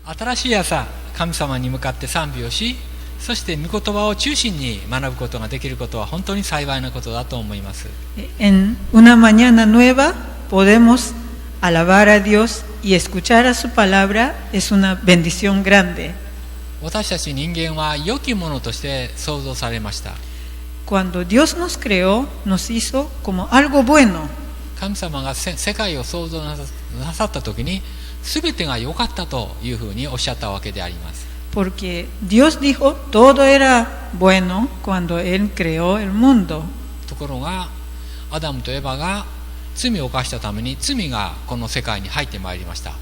新しい朝、神様に向かって賛美をし、そして御言葉を中心に学ぶことができることは本当に幸いなことだと思います。En una mañana nueva podemos alabar a Dios y escuchar a su palabra es una bendición grande. 私たち人間は良きものとして創造されました。Cuando Dios nos creó, nos hizo como algo bueno. 神様が世界を創造なさった時に全てが良かったというふうにおっしゃったわけであります。Porque Dios dijo todo era bueno cuando Él creó el mundo. ところがアダムとエバが罪を犯したために罪がこの世界に入ってまいりました。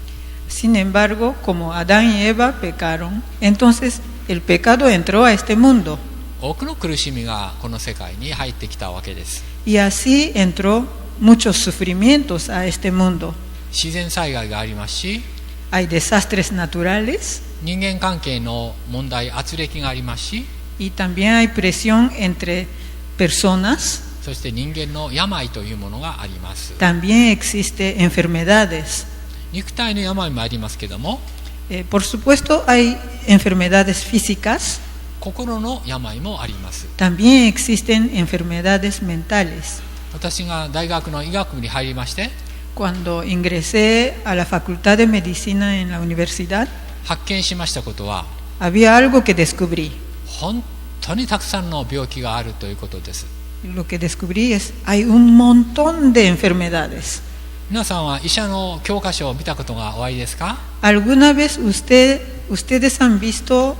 Sin embargo, como Adán y Eva pecaron, entonces el pecado entró a este mundo. 多くの苦しみがこの世界に入ってきたわけです。 Y así entró muchos sufrimientos a este mundo. 自然災害がありますし、 Hay desastres naturales 人間関係の問題、圧力がありますし、 y también hay presión entre personas. そして人間の病というものがあります。 También existen enfermedades. 肉体の病もありますけども、 Por supuesto hay enfermedades físicas. 心の病もあります。 También existen enfermedades mentales. 私が大学の医学部に入りまして、 Cuando ingresé a la Facultad de Medicina en la universidad, 発見しましたことは、 había algo que descubrí. 本当にたくさんの病気があるということです。 Lo que descubrí es hay un montón de enfermedades. 皆さんは医者の教科書を見たことがおありですか？ ¿Alguna vez ustedes han visto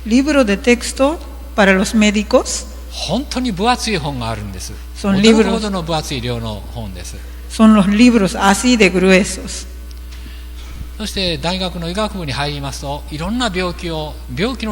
libro de texto para los médicos? 本当に分厚い本があるんです。 Son 驚く libros. ほどの分厚い量の本です。 Son los libros así de gruesos. そして大学の医学部に入りますと、いろんな病気の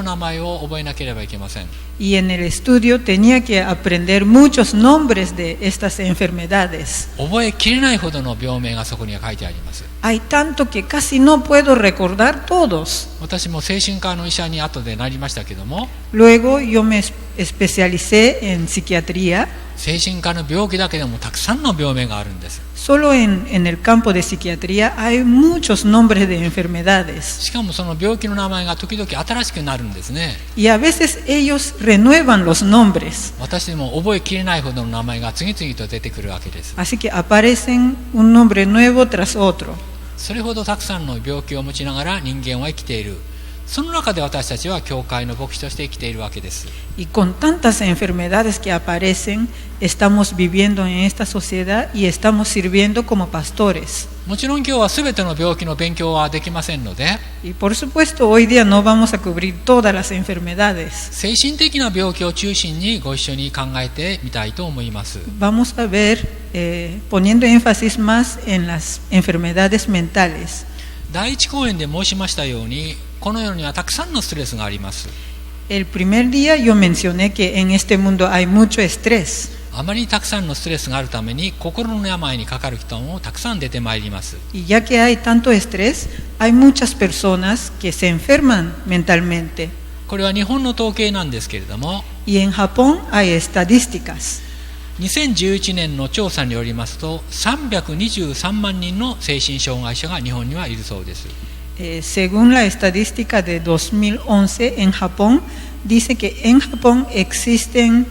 名前を覚えなければいけません。 Y en el estudio tenía que aprender muchos nombres de estas enfermedades. 覚えきれないほどの病名がそこには書いてあります。 Hay tanto que casi no puedo recordar todos. 私も精神科の医者に後でなりましたけども、 Luego yo me especialicé en psiquiatría. 精神科の病気だけでもたくさんの病名があるんです。 Solo en el campo de psiquiatría hay muchos nombres de enfermedades. しかもその病気の名前が時々新しくなるんですね。 Y a veces ellos renuevan los nombres. 私も覚えきれないほどの名前が次々と出てくるわけです。 Así que aparecen un nombre nuevo tras otro. それほどたくさんの病気を持ちながら人間は生きている。その中で私たちは教会の牧師として生きているわけです。 Y con tantas enfermedades que aparecen, estamos viviendo en esta sociedad y estamos sirviendo como pastores. もちろん今日は全ての病気の勉強はできませんので、 Y por supuesto, hoy día no vamos a cubrir todas las enfermedades. 精神的な病気を中心にご一緒に考えてみたいと思います。 Vamos a ver, poniendo énfasis más en las enfermedades mentales. 第一講演で申しましたように、この世にはたくさんのストレスがあります。 El primer día yo mencioné que en este mundo hay mucho estrés. あまりたくさんのストレスがあるために心の病にかかる人もたくさん出てまいります。 Y ya que hay tanto estrés, hay muchas personas que se enferman mentalmente. これは日本の統計なんですけれども、 Y en Japón hay estadísticas. 2011年の調査によりますと、323万人の精神障害者が日本にはいるそうです。 Según la estadística de 2011 en Japón, dice que en Japón existen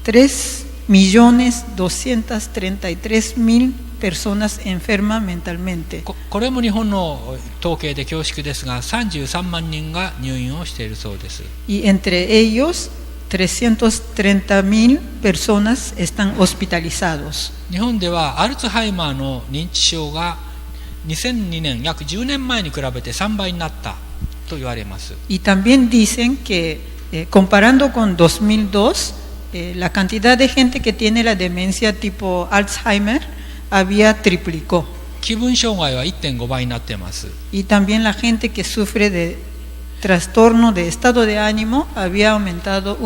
3.233.000 personas enfermas mentalmente. これも日本の統計で恐縮ですが、33万人が入院をしているそうです。 Y entre ellos 330.000 personas están hospitalizados. 日本ではアルツハイマーの認知症が2002年、約10年前に比べて3倍になったと言われます。 Y también dicen que comparando con 2002, la cantidad de gente que tiene la demencia tipo Alzheimer había triplicó. 気分障害は 1.5 倍になっています。 Y también la gente que sufre de trastorno de estado de ánimo había aumentado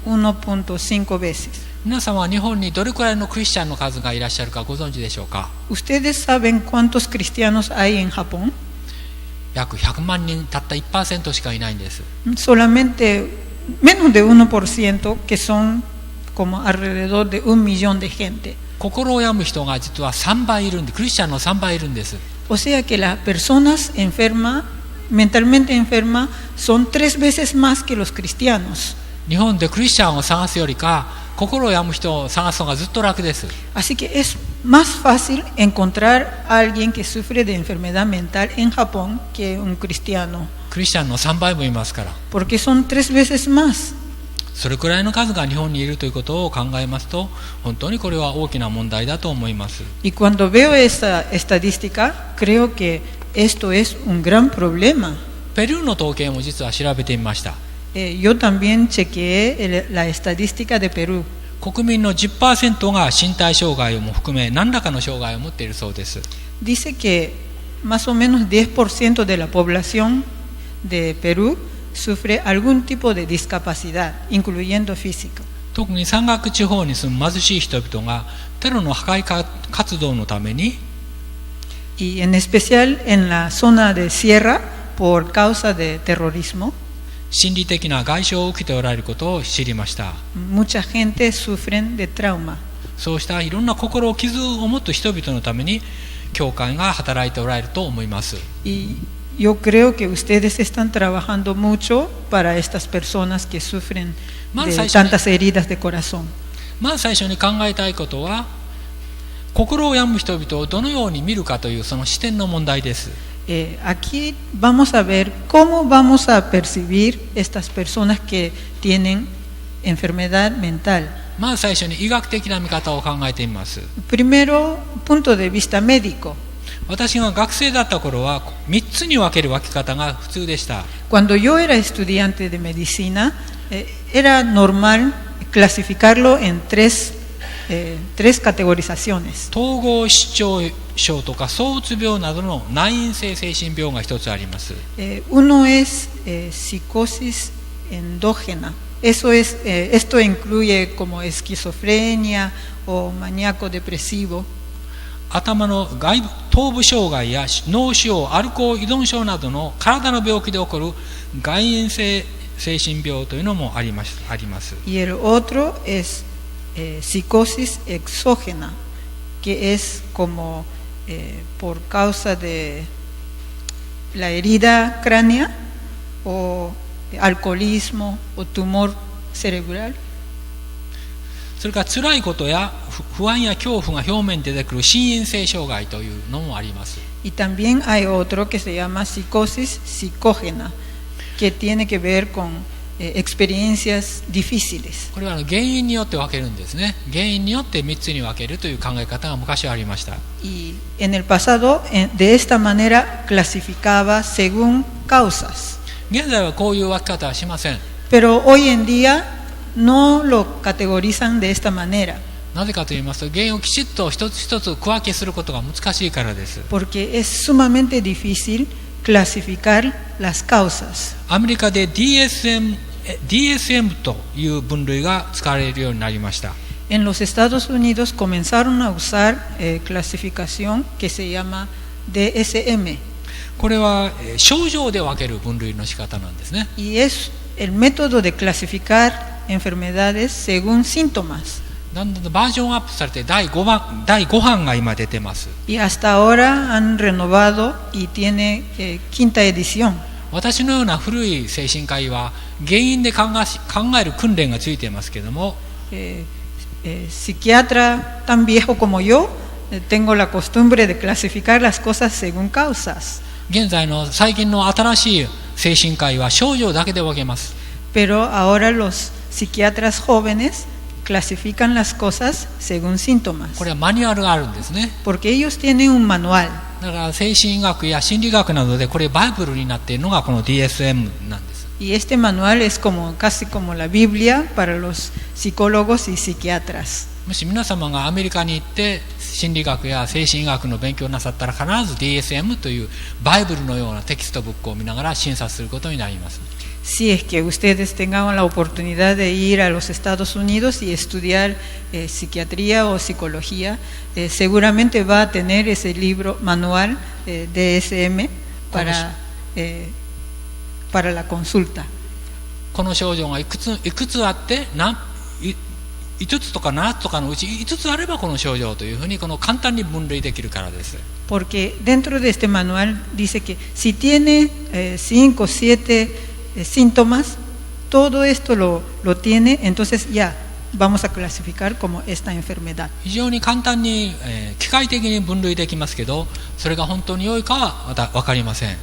1.5 veces. 皆さんは日本にどれくらいのクリスチャンの数がいらっしゃるかご存知でしょうか？ ¿Ustedes saben cuántos cristianos hay en Japón? 約100万人、たった 1% しかいないんです。 Solamente menos de 1%, que son como alrededor de 1 millón de gente. 心を病む人が実は3倍いるんで、クリスチャンの3倍いるんです。 O sea que las personas enfermas mentalmente enferma son 3 veces más que los cristianos. 日本でクリスチャンを探すよりか心を病む人を探すのがずっと楽です。 Así que es más fácil encontrar a alguien que sufre de enfermedad mental en Japón que un cristiano, クリスチャンの3倍もいますから。 porque son 3 veces más. それくらいの数が日本にいるということを考えますと、本当にこれは大きな問題だと思います。 Y cuando veo esta estadística, creo que esto es un gran problema. ペルーの統計も実は調べてみました。 Yo también chequeé la estadística de Perú. 国民の 10% が身体障害をも含め何らかの障害を持っているそうです。 Dice que más o menos 10% de la población de Perú sufre algún tipo de discapacidad, incluyendo físico. 特に山岳地方に住む貧しい人々がテロの破壊活動のために Y en especial en la zona de Sierra, por causa de terrorismo, 心理的な外傷を受けておられることを知りました。 mucha gente sufre de trauma. そうしたいろんな心を傷を持つ人々のために教会が働いておられると思います。 Y yo creo que ustedes están trabajando mucho para estas personas que sufren de tantas heridas de corazón. まず最初に考えたいことは、心を病む人々をどのように見るかというその視点の問題です。 Aquí vamos a ver cómo vamos a percibir estas personas que tienen enfermedad mental. まず最初に医学的な見方を考えてみます。 Primero, punto de vista médico. 私が学生だった頃は3つに分ける分け方が普通でした。 Cuando yo era estudiante de medicina, era normal clasificarlo en tres categorizaciones. 統合失調症とか躁うつ病などの内因性精神病が一つあります。 Uno es psicosis endógena. Esto incluye como esquizofrenia o maníaco depresivo. 頭の頭部障害や脳腫瘍、アルコール依存症などの体の病気で起こる外因性精神病というのもあります。 Y el otro es psicosis exógena, que es como por causa de la herida craneal o alcoholismo o tumor cerebral. それから辛いことや不安や恐怖が表面に出てくる心因性障害というのもあります。 Y también hay otro que se llama psicosis psicógena, que tiene que ver con experiencias difíciles. これは原因によって分けるんですね。原因によって3つに分けるという考え方が昔はありました。 Y en el pasado, de esta manera, clasificaba según causas. 現在はこういう分け方はしません。 Pero hoy en día no lo categorizan de esta manera. なぜかと言いますと、原因をきちっと一つ一つ区分けすることが難しいからです。 Porque es sumamente difícil clasificar las causas. アメリカで DSM という分類が使われるようになりました。 En los Estados Unidos comenzaron a usar clasificación que se llama DSM. これは症状で分ける分類の仕方なんですね。 Y es el método de clasificar enfermedades según síntomas. だんだんバージョンアップされて第5版が今出てます。 Y hasta ahora han renovado y tiene quinta edición. 私のような古い精神科医は原因で考える訓練がついていますけれども、 Psiquiatra tan viejo como yo, tengo la costumbre de clasificar las cosas según causas. 現在の最近の新しい精神科医は症状だけで分けます。 Pero ahora los psiquiatras jóvenes clasifican las cosas según síntomas. これはマニュアルがあるんですね。 Porque ellos tienen un manual. だから精神医学や心理学などでこれバイブルになっているのがこの DSM なんです。 Y este manual es casi como la Biblia para los psicólogos y psiquiatras. もし皆様がアメリカに行って心理学や精神医学の勉強をなさったら必ず DSM というバイブルのようなテキストブックを見ながら審査することになります。 Si es que ustedes tengan la oportunidad de ir a los Estados Unidos y estudiar psiquiatría o psicología, seguramente va a tener ese libro manual DSM para la consulta. この症状がいくつあって5つとか7つとかのうち5つあればこの症状というふうにこの簡単に分類できるからです。Porque dentro de este manual dice que si tiene 5 o 7 síntomas, todo esto lo tiene, entonces ya vamos a clasificar como esta enfermedad. 非常に簡単に、機械的に分類できますけど、それが本当に良いかはまた分かりません。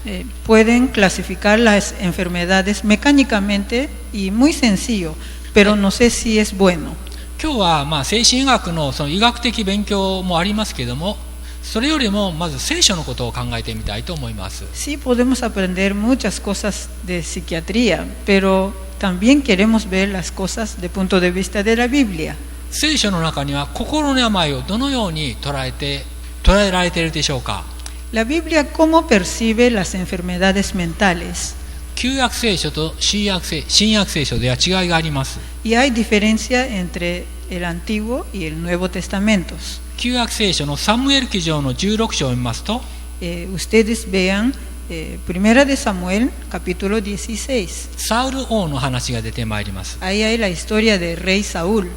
Pueden clasificar las enfermedades mecánicamente y muy sencillo, pero no sé si es bueno. 今日は精神医学のその医学的勉強もありますけれども、それよりもまず聖書のことを考えてみたいと思います。Sí, podemos aprender muchas cosas de psiquiatría, pero también queremos ver las cosas desde el punto de vista de la Biblia. 聖書の中には心の病をどのように捉えられているでしょうか。La Biblia, ¿cómo percibe las enfermedades mentales? 旧約聖書と新約聖書では違いがあります。Y hay diferencia entre el Antiguo y el Nuevo Testamentos. 旧約聖書のサムエル記上の16章を見ますと、ustedes vean Primera de Samuel, capítulo 16. サウル王の話が出てまいります。Ahí hay la historia del rey Saúl.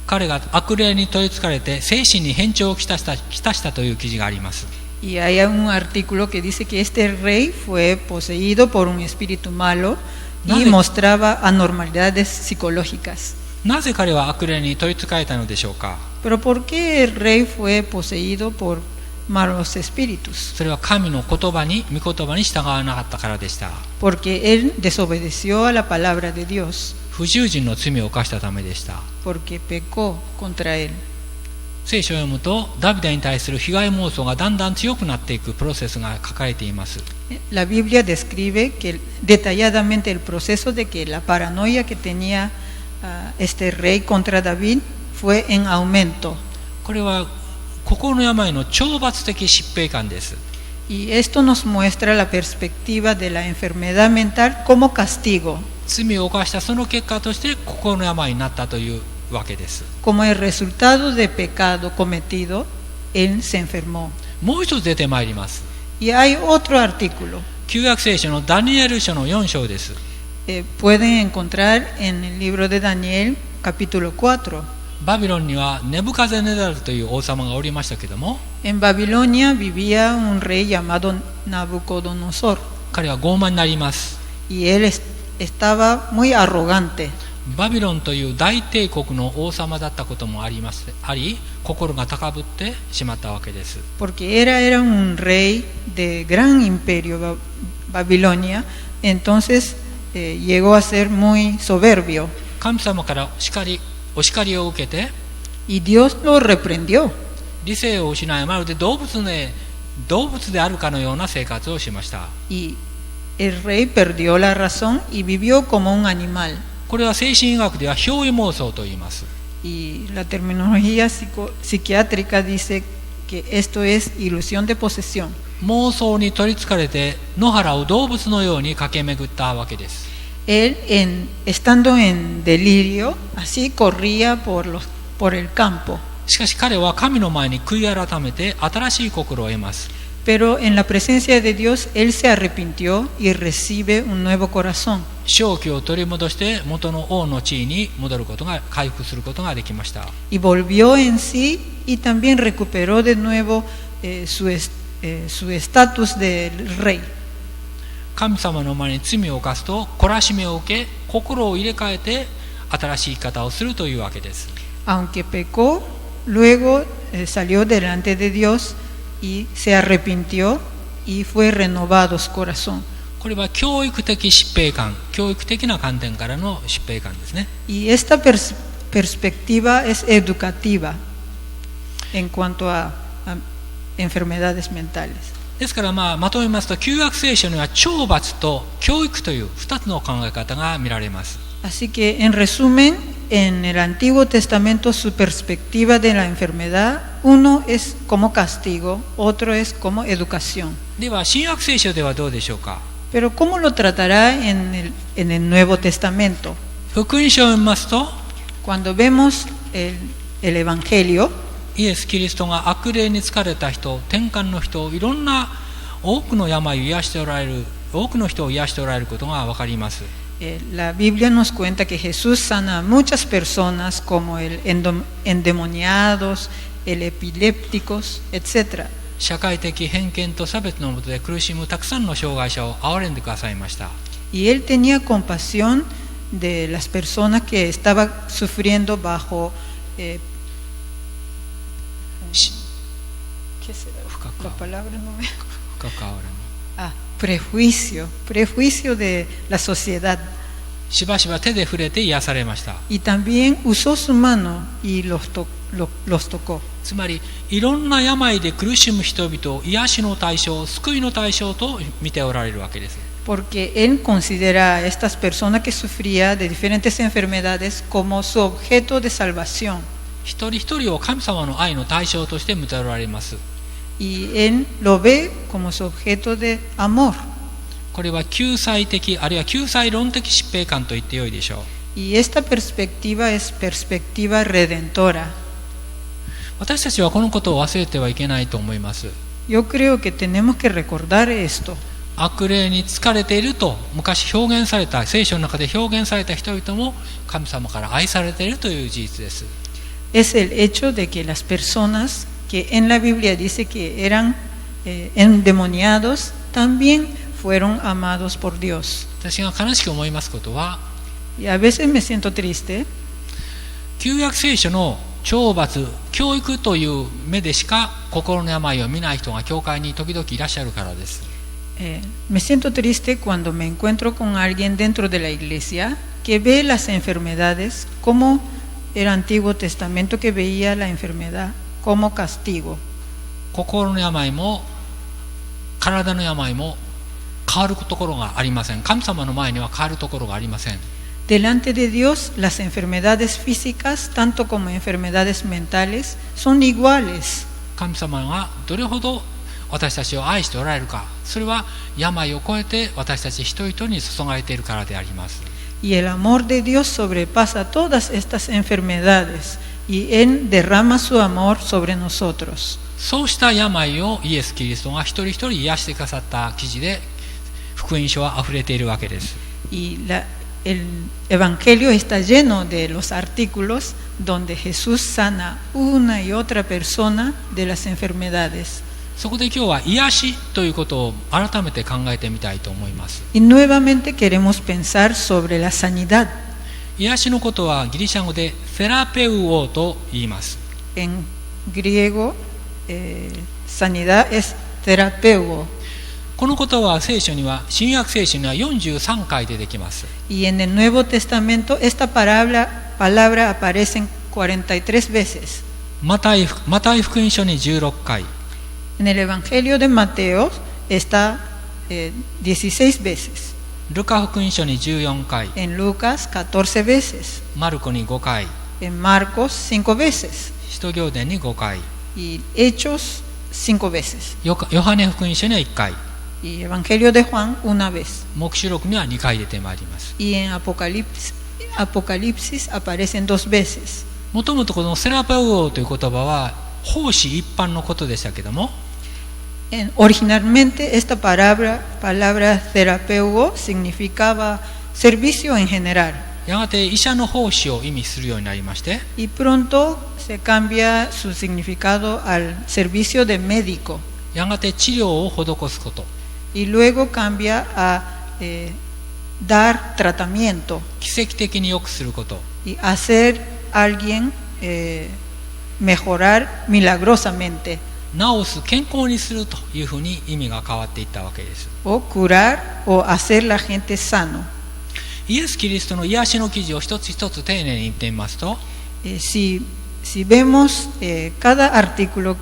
彼が悪霊に取りつかれて精神に変調をきたしたという記事があります。Y hay un artículo que dice que este rey fue poseído por un espíritu malo y mostraba anormalidades psicológicas. なぜ彼は悪霊に取りつかれたのでしょうか。Pero ¿por qué el rey fue poseído por malos espíritus? それは神の御言葉に従わなかったからでした。Porque él desobedeció a la palabra de Dios. 不従順の罪を犯したためでした。Porque pecó contra él. 聖書を読むとダビデに対する被害妄想がだんだん強くなっていくプロセスが書かれています。La Biblia describe detalladamente el proceso de que la paranoia que tenía este rey contra David fue en aumento. これは心の病の懲罰的疾病感です。Y esto nos muestra la perspectiva de la enfermedad mental como castigo. 罪を犯したその結果として心の病になったというわけです。Como el resultado de pecado cometido, él se enfermó. もう一つ出てまいります。Y hay otro artículo. 旧約聖書のダニエル書の4章です。Pueden encontrar en el libro de Daniel, capítulo 4. バビロンにはネブカゼネザルという王様がおりましたけども、En Babilonia vivía un rey llamado Nabucodonosor. 彼は傲慢になります。Y él estaba muy arrogante. バビロンという大帝国の王様だったこともあり心が高ぶってしまったわけです。Porque era un rey de gran imperio Babilonia, entonces llegó a ser muy soberbio. 神様からお叱りを受けて、Y Dios lo reprendió. 理性を失い、まるで動物であるかのような生活をしました。Y el rey perdió la razón y vivió como un animal. これは精神医学では憑依妄想と言います。Y la terminología psiquiátrica dice que esto es ilusión de posesión. 妄想に取りつかれて野原を動物のように駆け巡ったわけです。Él, estando en delirio, así corría por el campo. しかし彼は神の前に悔い改めて新しい心を得ます。Pero en la presencia de Dios, él se arrepintió y recibe un nuevo corazón. 正気を取り戻して元の王の地位に回復することができました。Y volvió en sí y también recuperó de nuevo su estatus de rey. 神様の前に罪を犯すと懲らしめを受け、心を入れ替えて新しい生き方をするというわけです。Aunque pecó, luego salió delante de Dios y se arrepintió y fue renovado su corazón. これは教育的疾病感、教育的な観点からの疾病感ですね。Y esta perspectiva es educativa en cuanto a enfermedades mentales. ですからまとめますと、旧約聖書には懲罰と教育という2つの考え方が見られます。Así que en resumen, en el Antiguo Testamento su perspectiva de la enfermedad, uno es como castigo, otro es como educación. では新約聖書ではどうでしょうか。Pero ¿cómo lo tratará en el Nuevo Testamento? 福音書を読みますと、 Cuando vemos el Evangelio, イエス・キリストが悪霊に疲れた人、天官の人、いろんな多くの病を癒しておられる、多くの人を癒しておられることが分かります。La Biblia nos cuenta que Jesús sana a muchas personas como el endemoniados, el epilépticos, etc. 社会的偏見と差別の下で苦しむたくさんの障害者を憐れんでくださいました。 Y él tenía compasión de las personas que estaban sufriendo bajo ¿qué será? La palabra no me... 深く憐れむ。 prejuicio de la sociedad. しばしば手で触れて癒されました。 Y también usó su mano y los tocó. つまりいろんな病で苦しむ人々を癒しの対象、救いの対象と見ておられるわけです。 Porque él considera a estas personas que sufrían de diferentes enfermedades como su objeto de salvación. 一人一人を神様の愛の対象として見ておられます。 Y él lo ve como su objeto de amor. これは救済的あるいは救済論的疾病観と言ってよいでしょう。 Y esta perspectiva es perspectiva redentora. 私たちはこのことを忘れてはいけないと思います。 Yo creo que tenemos que recordar esto. 悪霊に疲れていると昔表現された聖書の中で表現された人々も神様から愛されているという事実です。 Es el hecho de que las personas que en la Biblia dice que eran endemoniados también fueron amados por Dios. 私が悲しく思いますことは、 Y a veces me siento triste 旧約聖書の懲罰教育という目でしか心の病を見ない人が教会に時々いらっしゃるからです。 me siento triste cuando me encuentro con alguien dentro de la iglesia que ve las enfermedades como el Antiguo Testamento que veía la enfermedad como castigo. 心の病も体の病も変わるところがありません。神様の前には変わるところがありません。 Delante de Dios, las enfermedades físicas, tanto como enfermedades mentales, son iguales. 神様がどれほど私たちを愛しておられるか、それは病を超えて私たち人々に注がれているからであります。 Y el amor de Dios sobrepasa todas estas enfermedades y Él derrama su amor sobre nosotros. そうした病をイエス・キリストが一人一人癒してくださった記事で福音書はあふれているわけです。 Y el Evangelio está lleno de los artículos donde Jesús sana una y otra persona de las enfermedades. そこで今日は癒しということを改めて考えてみたいと思います。 Y nuevamente queremos pensar sobre la sanidad. 癒しのことはギリシャ語でセラペウオと言います。 En griego, sanidad es terapeuo. この言葉は聖書には新約聖書には43回出てきます。 Y en el Nuevo Testamento esta palabra aparece 43 veces. マタイ福音書に16回。 En el Evangelio de Mateo está 16 veces. ルカ福音書に14回。 En Lucas 14 veces. マルコに5回。 En Marcos 5 veces. 使徒行伝に5回。 Y Hechos 5 veces. ヨハネ福音書には1回。 Y Evangelio de Juan una vez. 黙示録には2回出てまいります。 Y en Apocalipsis aparecen 2 veces. もともとこのセラペウオという言葉は奉仕一般のことでしたけども、 Originalmente esta palabra terapeuo significaba servicio en general. やがて医者の奉仕を意味するようになりまして、 Y pronto se cambia su significado al servicio de médico. やがて治療を施すこと、 Y luego cambia a dar tratamiento 奇跡的に良くすること、 y hacer a alguien mejorar milagrosamente 治す健康にするというふうに意味が変わっていったわけです。 o curar o hacer la gente sano. イエス・キリストの癒しの記事を一つ一つ丁寧に見てみますと、 Si vemos cada artículo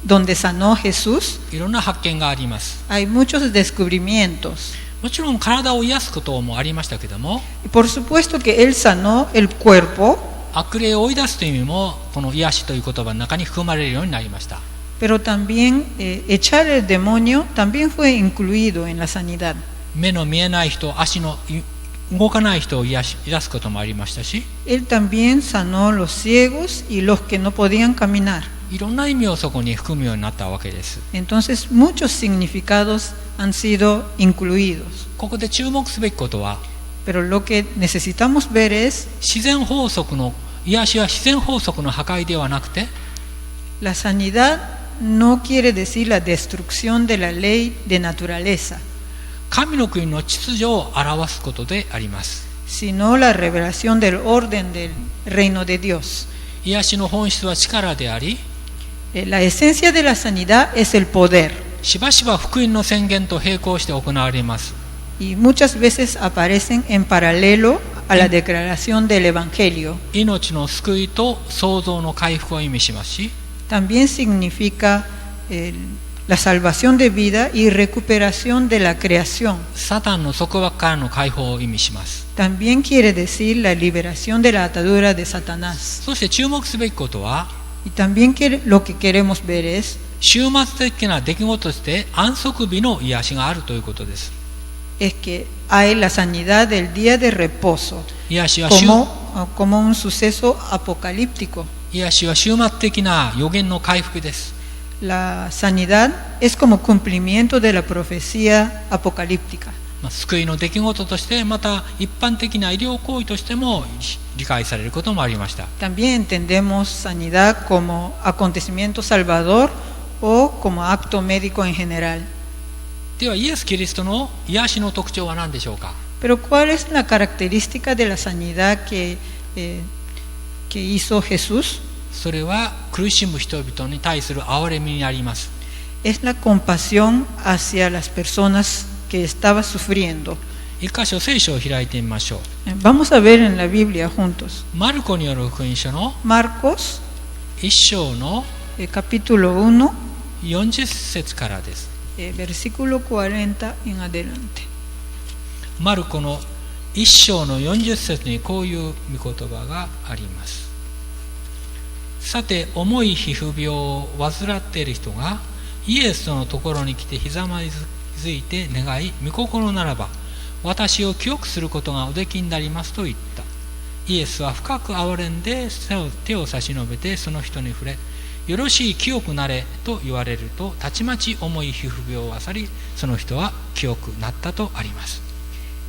donde sanó Jesús, いろんな発見があります。 hay muchos descubrimientos. もちろん体を癒すこともありましたけども、 Y por supuesto que Él sanó el cuerpo, 悪霊を追い出すという意味もこの癒しという言葉の中に含まれるようになりました。 pero también echar el demonio también fue incluido en la sanidad. 目の見えない人、足の動かない人を癒すこともありましたし、 Él también sanó los ciegos y los que no podían caminar. いろんな意味をそこに含むようになったわけです。 Entonces muchos significados han sido incluidos. ここで注目すべきことは、Pero lo que necesitamos ver es 自然法則の癒しは自然法則の破壊ではなくて、 la sanidad no quiere decir la destrucción de la ley de naturaleza, 神の国の秩序を表すことであります。 sino la revelación del orden del reino de Dios. 癒しの本質は力であり、 La esencia de la sanidad es el poder しばしば福音の宣言と並行して行われます。 y muchas veces aparecen en paralelo a la declaración del Evangelio. 命の救いと創造の回復を意味しますし、 También significa la salvación de vida y recuperación de la creación. サタンの束縛からの解放を意味します。 También quiere decir la liberación de la atadura de Satanás. そして注目すべきことは、 Y también lo que queremos ver es 終末的な出来事として安息日の癒しがあるということです。 que hay la sanidad del día de reposo 癒しは como un suceso apocalíptico. 癒しは終末的な予言の回復です。 La sanidad es como cumplimiento de la profecía apocalíptica. 救いの出来事として、また一般的な医療行為としても理解されることもありました。 También entendemos sanidad como acontecimiento salvador o como acto médico en general. ではイエス・キリストの癒しの特徴は何でしょうか。 Pero ¿cuál es la característica de la sanidad que hizo Jesús? それは苦しむ人々に対する憐れみになります。 Es la compasión hacia las personas que estaba sufriendo. 一箇所聖書を開いてみましょう。 Vamos a ver en la Biblia juntos. マルコによる福音書の Marcos, 1章の capítulo 1, 40節からです。 versículo 40 en adelante. マルコの1章の40節にこういう御言葉があります。さて、重い皮膚病を患っている人がイエスのところに来てひざまずいて願い、御心ならば私を清くすることがおできになりますと言った。イエスは深く憐れんで手を差し伸べてその人に触れ、よろしい、清くなれと言われると、たちまち重い皮膚病をあさり、その人は清くなったとあります。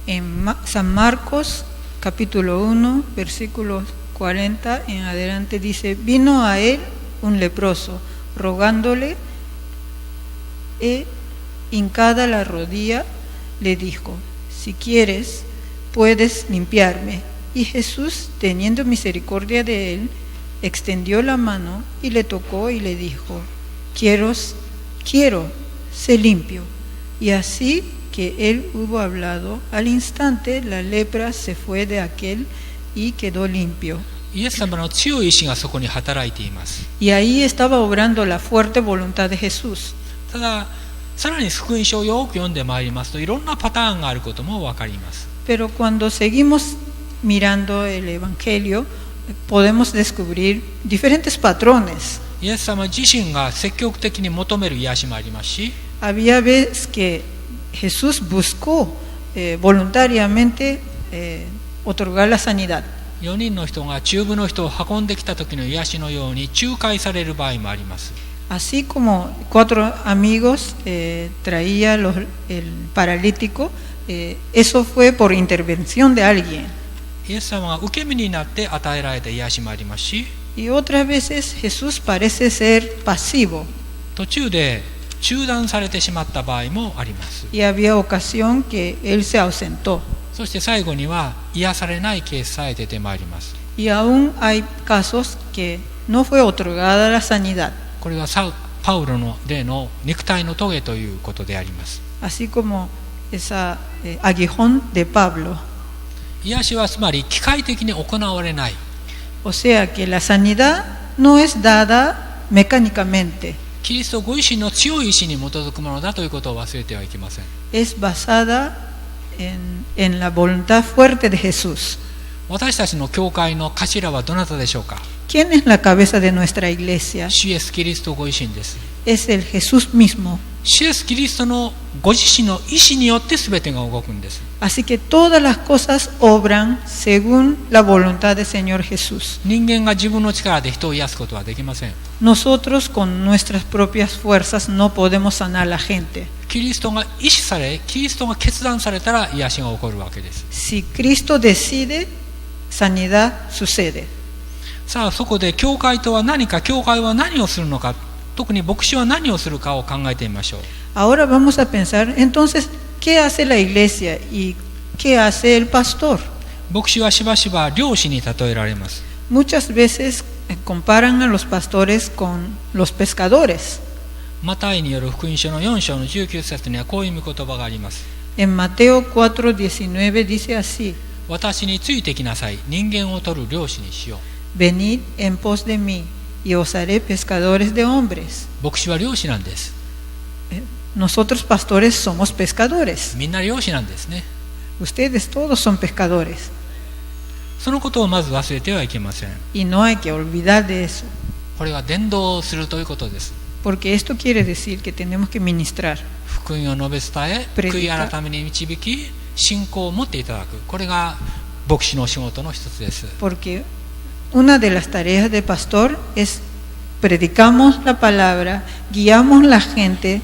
En San Marcos, capítulo 1, versículo 40 en adelante dice: vino a él un leproso, rogándole, e hincada la rodilla, le dijo: si quieres, puedes limpiarme. Y Jesús, teniendo misericordia de él, extendió la mano y le tocó y le dijo: quiero, sé limpio. Y así que él hubo hablado, al instante la lepra se fue de aquel y quedó limpio. イエス様の強い意志がそこに働いています。 Y ahí estaba obrando la fuerte voluntad de Jesús. ただ、さらに福音書をよく読んでまいりますと、いろんなパターンがあることも分かります。 Pero cuando seguimos mirando el Evangelio, podemos descubrir diferentes patrones. イエス様自身が積極的に求める癒しもありますし、 Había veces que Jesús buscó voluntariamente otorgar la sanidad. 4人の人が中部の人を運んできた時の癒しのように仲介される場合もあります。 Así como 4 amigos traía el paralítico, eso fue por intervención de alguien. イエス様が受け身になって与えられた癒しもありますし、 Y otras veces Jesús parece ser pasivo. 途中で中断されてしまった場合もあります。 Y había ocasión que él se ausentó. そして最後には癒されないケースさえ出てまいります。 Y aún hay casos que no fue otorgada la sanidad. これはパウロの例の肉体の棘ということであります。 Así como esa aguijón de Pablo. 癒しはつまり機械的に行われない。 O sea que la sanidad no es dada mecánicamente. キリストご自身の強い意志に基づくものだということを忘れてはいけません。 Es basada en la voluntad fuerte de Jesús. 私たちの教会の頭はどなたでしょうか。 ¿Quién es la cabeza de nuestra iglesia? 主イエスキリストご自身です。 Es el Jesús mismo. 主イエスキリストのご自身の意志によって全てが動くんです。 Así que todas las cosas obran según la voluntad del Señor Jesús. 人間が自分の力で人を癒すことはできません。 Nosotros con nuestras propias fuerzas no podemos sanar a la gente. キリストが意志され、キリストが決断されたら癒しが起こるわけです。 Si Cristo decide, sanidad sucede. さあそこで教会とは何か、教会は何をするのか、特に牧師は何をするかを考えてみましょう。 Ahora vamos a pensar, entonces, ¿qué hace la iglesia y qué hace el pastor? 牧師はしばしば漁師に例えられます。 Muchas veces comparan a los pastores con los pescadores. マタイによる福音書の4章の19節にはこういう御言葉があります。 En Mateo 4:19 dice así: 私についてきなさい、人間を取る漁師にしよう。 Venid en pos de mí y os haré pescadores de hombres. 牧師は漁師なんです。 Nosotros pastores somos pescadores. みんな漁師なんですね。 Ustedes todos son pescadores. そのことをまず忘れてはいけません。 Y no hay que olvidar de eso. これは伝道するということです。 Porque esto quiere decir que tenemos que ministrar. 福音を述べ伝え、悔い改めに導き、信仰を持っていただく。これが牧師の仕事の一つです。 Porque una de las tareas de pastor es predicamos la palabra, guiamos la gente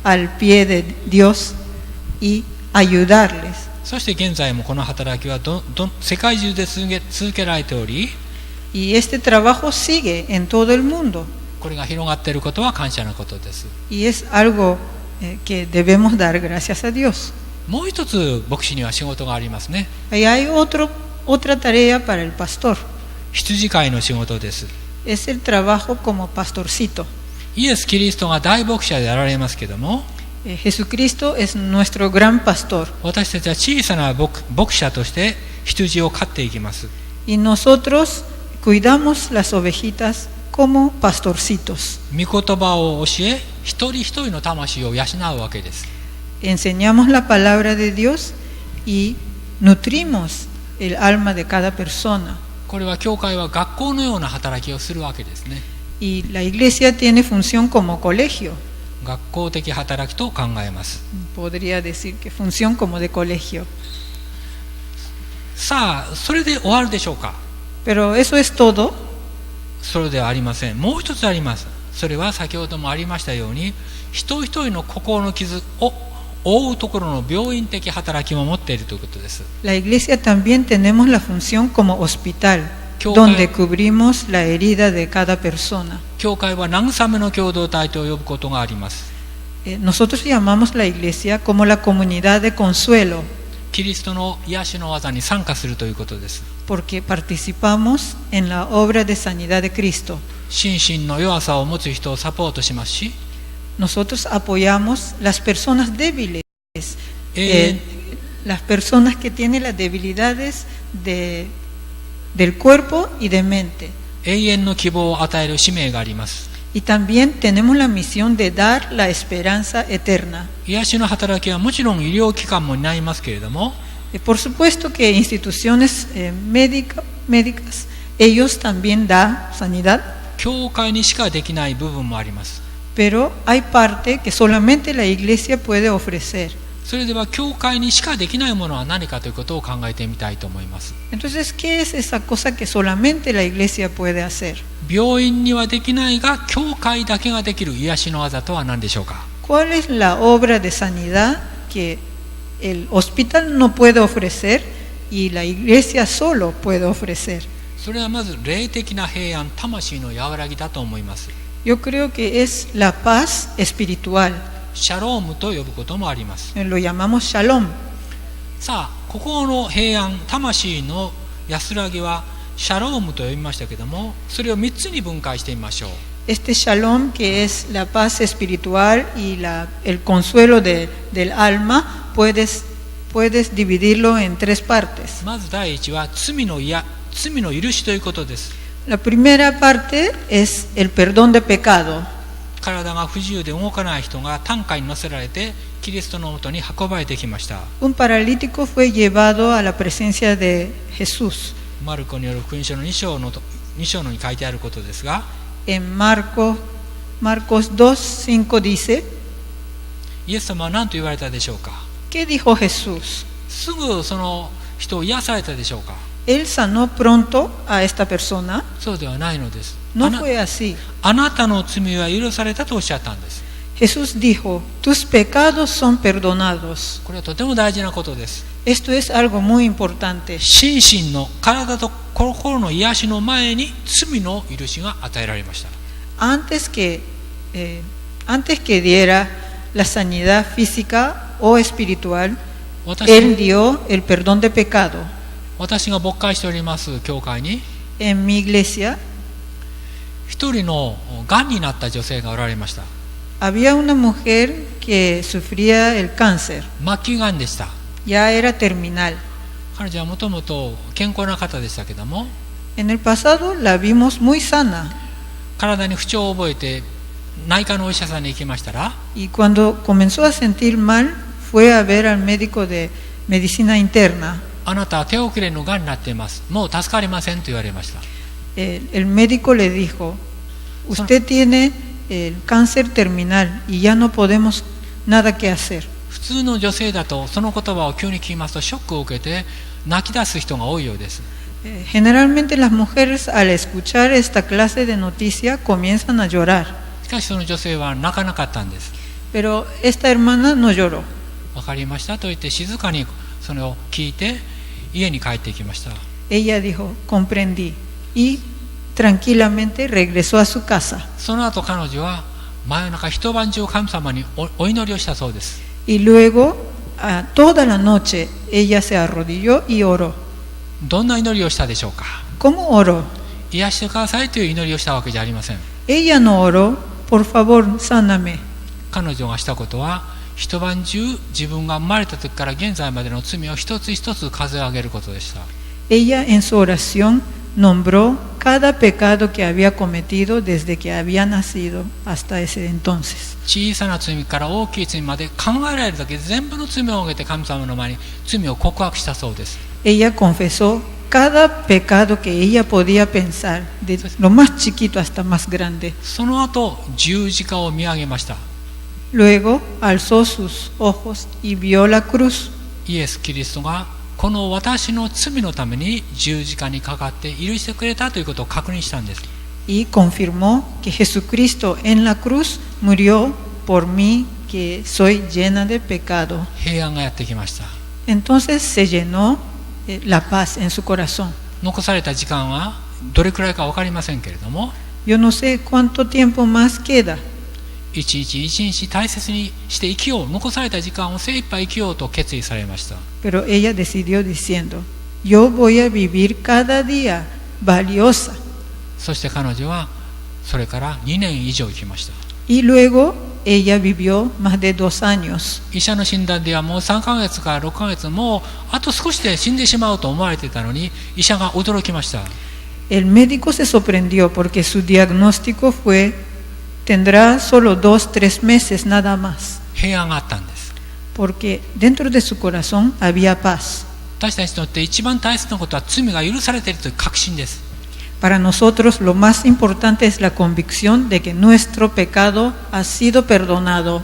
al pie de Dios y ayudarles. そして現在もこの働きは世界中で続けられており、 Y este trabajo sigue en todo el mundo. これが広がっていることは感謝のことです。 Y es algo que debemos dar gracias a Dios. もう一つ牧師には仕事がありますね。 Y hay otra tarea para el pastor. 羊飼いの仕事です。 Es el trabajo como pastorcito. イエス・キリストが大牧者であられますけども、 Jesucristo es nuestro gran pastor. 私たちは小さな牧者として羊を飼っていきます。 Y nosotros cuidamos las ovejitas como pastorcitos. 御言葉を教え、一人一人の魂を養うわけです。 Enseñamos la palabra de Dios y nutrimos el alma de cada persona. これは教会は学校のような働きをするわけですね。 Y la iglesia tiene función como colegio. 学校的働きと考えます。 Podría decir que función como de colegio. さあ、それで終わるでしょうか。 Pero eso es todo. それではありません。もう一つあります。それは先ほどもありましたように、一人一人の心の傷を覆うところの病院的働きも持っているということです。 La iglesia también tenemos la función como hospital, donde cubrimos la herida de cada persona. 教会は慰めの共同体と呼ぶことがあります。 Nosotros llamamos la iglesia como la comunidad de consuelo, キリストの癒しの技に参加するということです。 porque participamos en la obra de sanidad de Cristo. 心身の弱さを持つ人をサポートしますし、 Nosotros apoyamos las personas débiles, Eh. las personas que tienen las debilidades del cuerpo y de mente. 永遠の希望を与える使命があります。 Y también tenemos la misión de dar la esperanza eterna. 癒しの働きはもちろん医療機関も担いますけれども、 Por supuesto que instituciones médicas, ellos también dan sanidad, 教会にしかできない部分もあります。 pero hay parte que solamente la iglesia puede ofrecer. それでは教会にしかできないものは何かということを考えてみたいと思います。 Entonces, ¿qué es esa cosa que solamente la iglesia puede hacer? 病院にはできないが教会だけができる癒しの技とは何でしょうか。 ¿Cuál es la obra de sanidad que el hospital no puede ofrecer y la iglesia solo puede ofrecer? それはまず霊的な平安、魂の和らぎだと思います。 Yo creo que es la paz espiritual. シャロームと呼ぶこともあります。 Lo llamamos shalom. さあ、ここの平安、魂の安らぎはシャロームと呼びましたけども、それを3つに分解してみましょう。 Este shalom, que es la paz espiritual y el consuelo del alma, puedes dividirlo en tres partes. まず第一は罪の許しということです。 La primera parte es el perdón de pecado. 体が不自由で動かない人が担架に乗せられてキリストのもとに運ばれてきました。 Un paralítico fue llevado a la presencia de Jesús. マルコによる福音書の2章に書いてあることですが、 En Marcos 2:5 dice: イエス様は何と言われたでしょうか。 ¿Qué dijo Jesús? すぐその人を癒されたでしょうか。 ¿Él sanó pronto a esta persona? そうではないのです。 No あな fue así. あなたの罪は許されたとおっしゃったんです。 Jesús dijo, tus pecados son perdonados. これはとても大事なことです。 Esto es algo muy importante. 心身の体と心の癒しの前に罪の許しが与えられました。 Antes que diera la sanidad física o espiritual, Él dio el perdón de pecado. 私が牧会しております教会に En mi iglesia 一人のがんになった女性がおられました。 había una mujer que sufría el cáncer. 末期がんでした。 Ya era terminal. 彼女はもともと健康な方でしたけども、 En el pasado la vimos muy sana. 体に不調を覚えて内科のお医者さんに行きましたら、 Y cuando comenzó a sentir mal, fue a ver al médico de medicina interna. あなたは手遅れのがんになっています。もう助かりませんと言われました。 El médico le dijo, usted tiene el cáncer terminal y ya no podemos nada que hacer. 普通の女性だとその言葉を急に聞きますとショックを受けて泣き出す人が多いようです。 Generalmente las mujeres al escuchar esta clase de noticia comienzan a llorar. しかしその女性は泣かなかったんです。 Pero esta hermana no lloró. わかりましたと言って静かにそれを聞いて家に帰ってきました。 Ella dijo, comprendí. Y tranquilamente regresó a su casa. その後彼女は真夜中一晩中神様にお祈りをしたそうです。 Y luego, toda la noche, ella se arrodilló y oró. どんな祈りをしたでしょうか。 ¿Cómo oró? 癒してくださいという祈りをしたわけじゃありません。 Ella no oró, por favor, sáname. 彼女がしたことは一晩中自分が生まれた時から現在までの罪を一つ一つ数え上げることでした。 Ella en su oración nombró cada pecado que había cometido desde que había nacido hasta ese entonces. 小さな罪から大きい罪まで考えられるだけ全部の罪を挙げて神様の前に罪を告白したそうです。 Ella confesó cada pecado que ella podía pensar, de lo más chiquito hasta más grande. その後十字架を見上げました。 Luego alzó sus ojos y vio la cruz. イエス・キリストがこの私の罪のために十字架にかかって許してくれたということを確認したんです。 Y confirmó que Jesucristo en la cruz murió por mí, que soy llena de pecado. 平安がやってきました。 Entonces se llenó la paz en su corazón. 残された時間はどれくらいか分かりませんけれども、 Yo no sé cuánto tiempo más queda. 一日一日大切にして生きよう、残された時間を精一杯生きようと決意されました。 Pero ella decidió diciendo, yo voy a vivir cada día valiosa. そして彼女はそれから2年以上生きました。 Y luego ella vivió más de 2 años. 医者の診断ではもう3ヶ月から6ヶ月、もうあと少しで死んでしまうと思われていたのに、医者が驚きました。 El médico se sorprendió porque su diagnóstico fue, tendrá solo 2-3 meses nada más. 平安があったんです。 Porque dentro de su corazón había paz. 私たちにとって一番大切なことは罪が許されているという確信です。 Para nosotros lo más importante es la convicción de que nuestro pecado ha sido perdonado.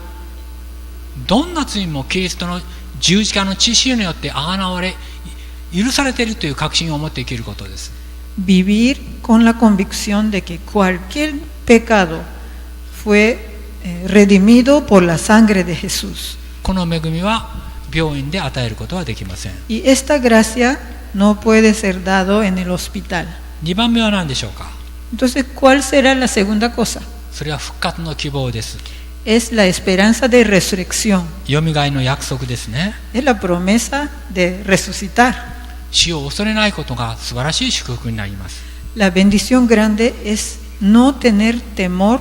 どんな罪もキリストの十字架の血潮によって贖われ許されているという確信を持って生きることです。 Vivir con la convicción de que cualquier pecado fue redimido por la sangre de Jesús. この恵みは病院で与えることはできません。 Y esta gracia no puede ser dado en el hospital. 2番目は何でしょうか。 Entonces, ¿cuál será la segunda cosa? それは復活の希望です。 Es la esperanza de resurrección. よみがえりの約束ですね。 Es la promesa de resucitar. 死を恐れないことが素晴らしい祝福になります。 La bendición grande es no tener temor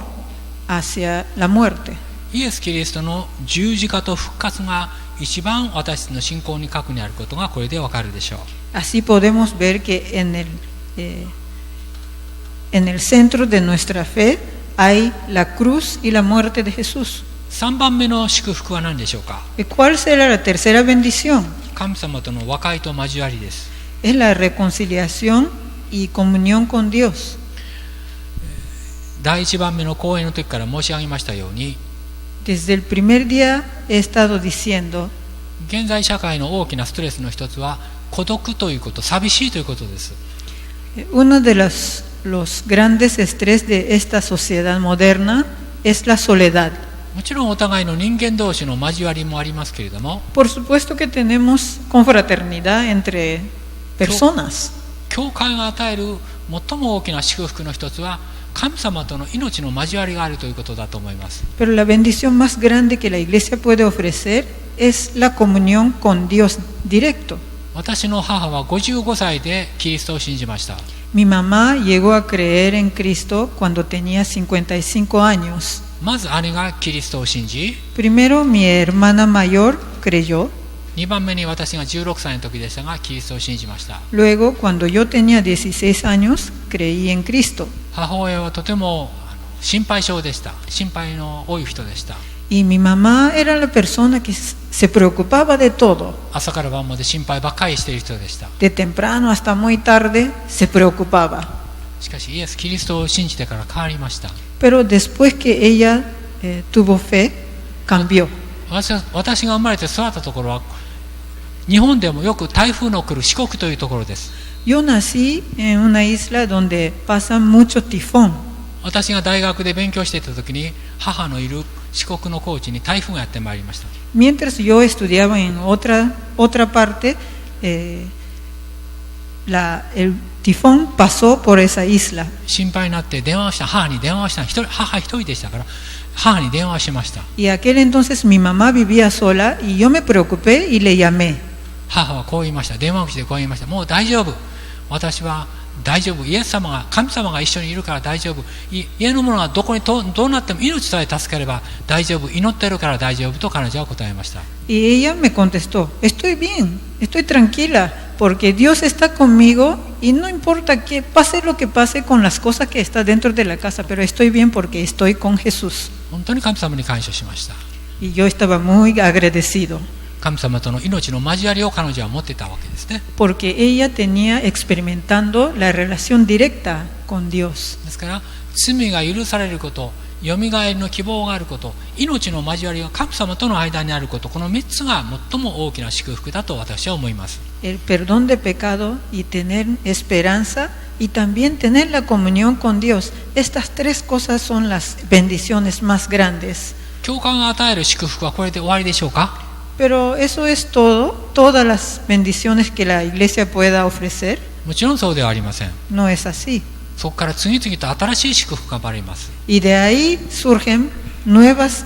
hacia la muerte. イエス・キリストの十字架と復活が一番私たちの信仰に核にあることがこれでわかるでしょう。 Así podemos ver que en el centro de nuestra fe hay la cruz y la muerte de Jesús. 3番目の祝福は何でしょうか。 ¿Cuál será la tercera bendición? 神様との和解と交わりです。 Es la reconciliación y comunión con Dios. 第1番目の講演の時から申し上げましたように、Desde el primer día he estado diciendo, 現在社会の大きなストレスの一つは孤独ということ、寂しいということです。 uno de los grandes estrés de esta sociedad moderna es la soledad. もちろんお互いの人間同士の交わりもありますけれども、 Por supuesto que tenemos confraternidad entre personas, 教会が与える最も大きな祝福の一つは神様との命の交わりがあるということだと思います。 pero la bendición más grande que la iglesia puede ofrecer es la comunión con Dios directo. 私の母は55歳でキリストを信じました。 Mi mamá llegó a creer en Cristo cuando tenía 55 años. まず姉がキリストを信じ、 Primero mi hermana mayor creyó, 2番目に私が16歳の時でしたがキリストを信じました。 luego cuando yo tenía 16 años creí en Cristo. 母親はとても心配性でした。心配の多い人でした。 Y mi mamá era la persona que se preocupaba de todo. 朝から晩まで心配ばっかりしている人でした。 De temprano hasta muy tarde se preocupaba. しかしイエス・キリストを信じてから変わりました。 Pero después que ella tuvo fe, cambió. 私が生まれて育ったところは日本でもよく台風の来る四国というところです。 Yo nací en una isla donde pasa mucho tifón. 私が大学で勉強していた時に母のいる四国の高地に台風がやってまいりました。 Mientras yo estudiaba en otra parte, el tifón pasó por esa isla. 心配になって電話をした。母に電話をした。母一人でしたから母に電話をしました。 Y aquel entonces mi mamá vivía sola y yo me preocupé y le llamé. 母はこう言いました。電話をしてこう言いました。もう大丈夫。私は大丈夫。イエス様が、神様が一緒にいるから大丈夫。家の者がどこにどうなっても命さえ助ければ大丈夫。祈ってるから大丈夫と彼女は答えました。 Y ella me contestó, estoy bien, estoy tranquila, porque Dios está conmigo y no importa que pase lo que pase con las cosas que están dentro de la casa, pero estoy bien porque estoy con Jesús. 本当に神様に感謝しました。 Y yo estaba muy agradecido, 神様との命の交わりを彼女は持っていたわけですね。 porque ella tenía experimentando la relación directa con Dios. ですから罪が許されること、よみがえりの希望があること、命の交わりが神様との間にあること、この3つが最も大きな祝福だと私は思います。 El perdón de pecado y tener esperanza y también tener la comunión con Dios. Estas tres cosas son las bendiciones más grandes. 教会が与える祝福はこれで終わりでしょうか？ Pero eso es todo, todas las bendiciones que la iglesia pueda ofrecer. もちろんそうではありません。 No es así. そこから次々と新しい祝福が生まれます。 Y de ahí surgen nuevas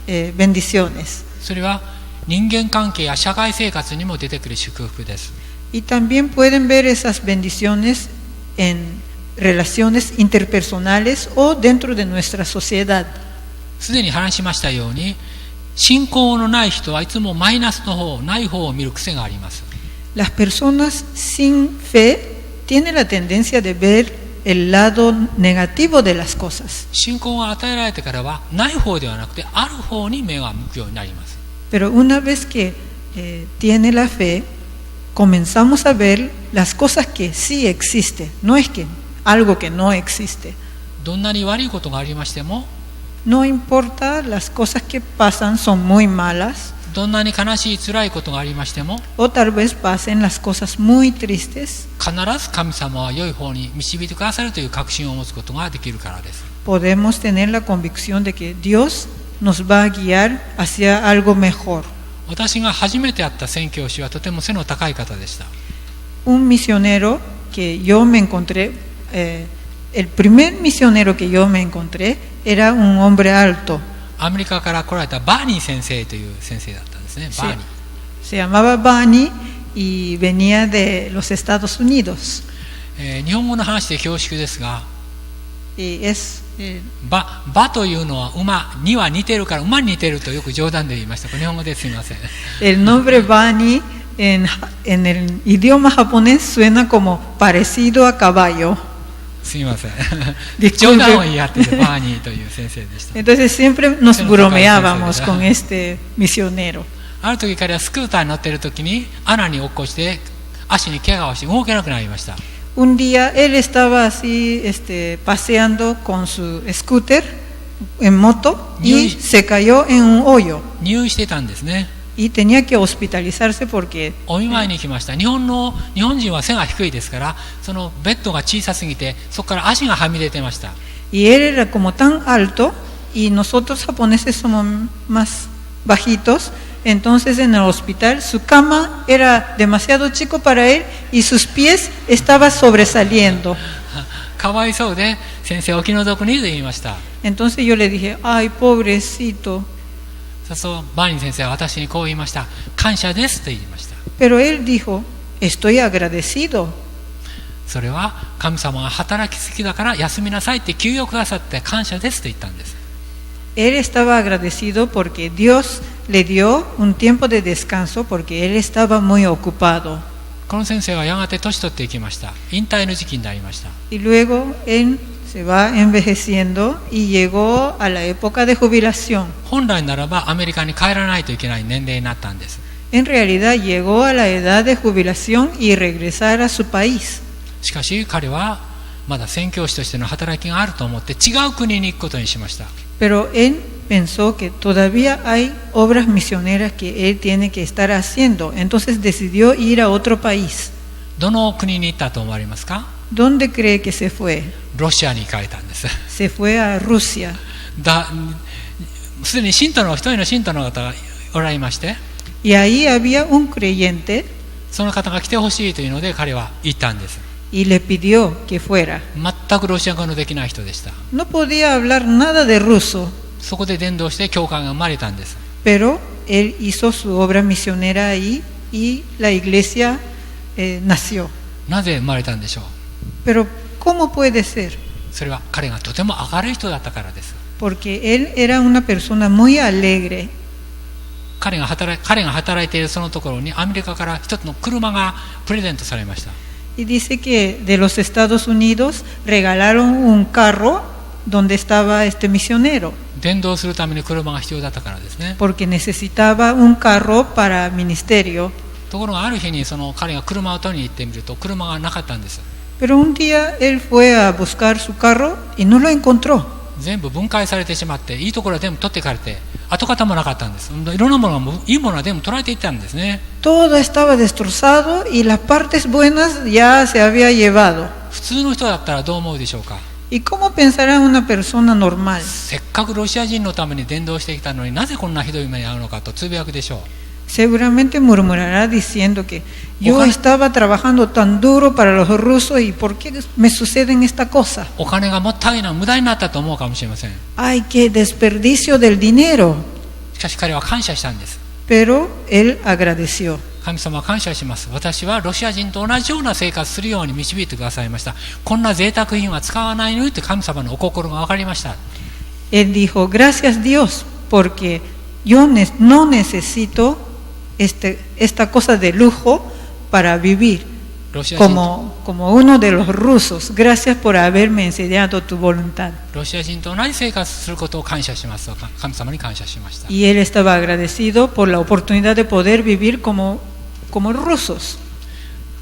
bendiciones. それは人間関係や社会生活にも出てくる祝福です。 Y también pueden ver esas bendiciones en relaciones interpersonales o dentro de nuestra sociedad. すでに話しましたように、信仰のない人はいつもマイナスの方、ない方を見る癖があります。 Las personas sin fe tienen la tendencia de ver el lado negativo de las cosas. 信仰が与えられてからはない方ではなくてある方に目が向くようになります。 Pero una vez que tiene la fe, comenzamos a ver las cosas que sí existen, no es que algo que no existe. どんなに悪いことがありましても、 No importa, las cosas que pasan son muy malas, どんなに悲しい辛いことがありましても、 o tal vez pasen las cosas muy tristes. 必ず神様は良い方に導いてくださるという確信を持つことができるからです。 Podemos tener la convicción de que Dios nos va a guiar hacia algo mejor. 私が初めて会った宣教師はとても背の高い方でした。 Un misionero que yo me encontré, el primer misionero que yo me encontré era un hombre alto. アメリカから来られたバーニー先生という先生だったんですね。バーニー。 Se llamaba Bani y venía de los Estados Unidos. 日本語の話で恐縮ですが、 Y es, 馬というのは馬には似てるから馬に似てるとよく冗談で言いました。これ日本語ですみません。 el nombre Bani en el idioma japonés suena como parecido a caballo. すみません。 Disculpe. 冗談を言い合っててバーニーという先生でした。 Entonces siempre nos bromeábamos con este misionero. ある時彼はスクーターに乗っている時に穴に落っこちて足に怪我をして動けなくなりました。 Un día él estaba así paseando con su scooter en moto y se cayó en un hoyo 入院していたんですね。 y tenía que hospitalizarse porque お見舞いに来ました。日本人は背が低いですから、そのベッドが小さすぎて、そこから足がはみ出てました。 y él era como tan alto y nosotros japoneses somos más bajitos, entonces en el hospital su cama era demasiado chico para él y sus pies estaban sobresaliendo. かわいそうで、先生お気の毒にと言いました。 Entonces yo le dije, ay, pobrecito. そうバーニー先生は私にこう言いました。感謝ですと言いました。 Pero él dijo, estoy agradecido. それは神様が働きすぎだから休みなさいって休養くださって感謝ですと言ったんです。 Él estaba agradecido porque Dios le dio un tiempo de descanso porque él estaba muy ocupado. この先生はやがて年取っていきました。引退の時期になりました。 Y luego él se va envejeciendo y llegó a la época de jubilación. 本来ならばアメリカに帰らないといけない年齢になったんです。 En realidad llegó a la edad de jubilación y regresar a su país. しかし彼はまだ宣教師としての働きがあると思って違う国に行くことにしました。 Pero él pensó que todavía hay obras misioneras que él tiene que estar haciendo. Entonces decidió ir a otro país. どの国に行ったと思われますか？ ¿Dónde cree que se fue? ロシアに行かれたんです。 Se fue a Rusia. すでに一人の信徒の方がおられまして、 Y ahí había un creyente その方が来てほしいというので彼は行ったんです。 y le pidió que fuera. 全くロシア語のできない人でした。 No podía hablar nada de ruso, そこで伝道して教会が生まれたんです。 pero él hizo su obra misionera ahí y la iglesia nació. なぜ生まれたんでしょう。 Pero ¿cómo puede ser? それは彼がとても明るい人だったからです。 Porque él era una persona muy alegre. 彼が働いているそのところにアメリカから一つの車がプレゼントされました。 Y dice que de los Estados Unidos regalaron un carro donde estaba este misionero, 伝道するために車が必要だったからですね。 porque necesitaba un carro para ministerio. ところがある日にその彼が車を取りに行ってみると車がなかったんです。 Pero un día él fue a buscar su carro y no lo encontró. 全部分解されてしまっていいところは全部取ってかれて跡形もなかったんです。いろんなものがいいものは全部取られていったんですね。 Todo estaba destrozado y las partes buenas ya se había llevado. 普通の人だったらどう思うでしょうか。 ¿Y cómo pensará una persona normal? せっかくロシア人のために伝道してきたのになぜこんなひどい目に遭うのかとつぶやくでしょう。 Seguramente murmurará diciendo que yo estaba trabajando tan duro para los rusos y ¿por qué me suceden esta cosa? お金がもったいない無駄になったと思うかもしれません。 ¡Ay, qué desperdicio del dinero! しかし彼は感謝したんです。 Pero él agradeció. 神様は感謝します。私はロシア人と同じような生活するように導いてくださいました。こんな贅沢品は使わないのって神様のお心が分かりました。 Él dijo, gracias Dios, porque yo no necesito esta cosa de lujo para vivir como uno de los rusos. Gracias por haberme enseñado tu voluntad. ロシア人と同じ生活することを感謝します。神様に感謝しました。 Y él estaba agradecido por la oportunidad de poder vivir como rusos.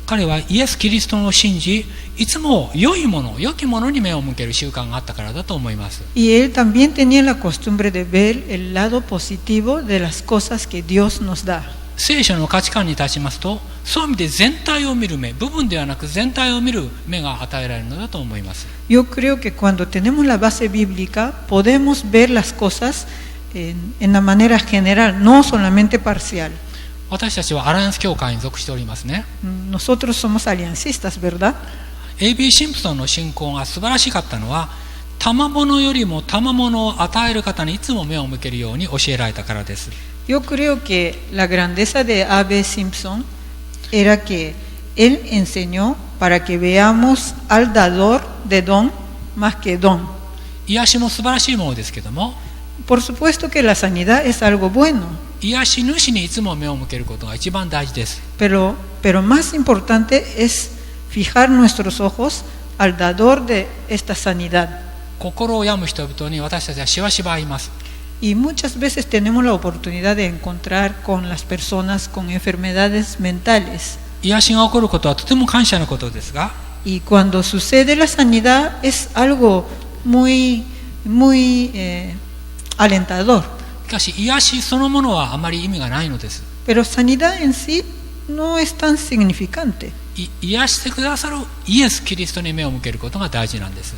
彼はイエス・キリストを信じ、いつも良きものに目を向ける習慣があったからだと思います。 Y él también tenía la costumbre de ver el lado positivo de las cosas que Dios nos da. 聖書の価値観に立ちますと、そういう意味で全体を見る目、部分ではなく全体を見る目が与えられるのだと思います。 Yo creo que cuando tenemos la base bíblica podemos ver las cosas en la manera general, no solamente parcial. 私たちはアライアンス教会に属しておりますね。 Nosotros somos aliancistas, ¿verdad? A.B. シンプソンの信仰が素晴らしかったのは、賜物よりも賜物を与える方にいつも目を向けるように教えられたからです。 Yo creo que la grandeza de A.B. Simpson era que él enseñó para que veamos al dador de don más que don. 癒しも素晴らしいものですけども、 Por supuesto que la sanidad es algo bueno, 癒し主にいつも目を向けることが一番大事です。 pero más importante es fijar nuestros ojos al dador de esta sanidad. 心を病む人々に私たちはしばしば会います。 Y muchas veces tenemos la oportunidad de encontrar con las personas con enfermedades mentales. 癒しが起こることはとても感謝のことですが、 Y cuando sucede la sanidad es algo muy muy alentador. しかし癒しそのものはあまり意味がないのです。 Pero sanidad en sí no es tan significante. 癒してくださるイエス・キリストに目を向けることが大事なんです。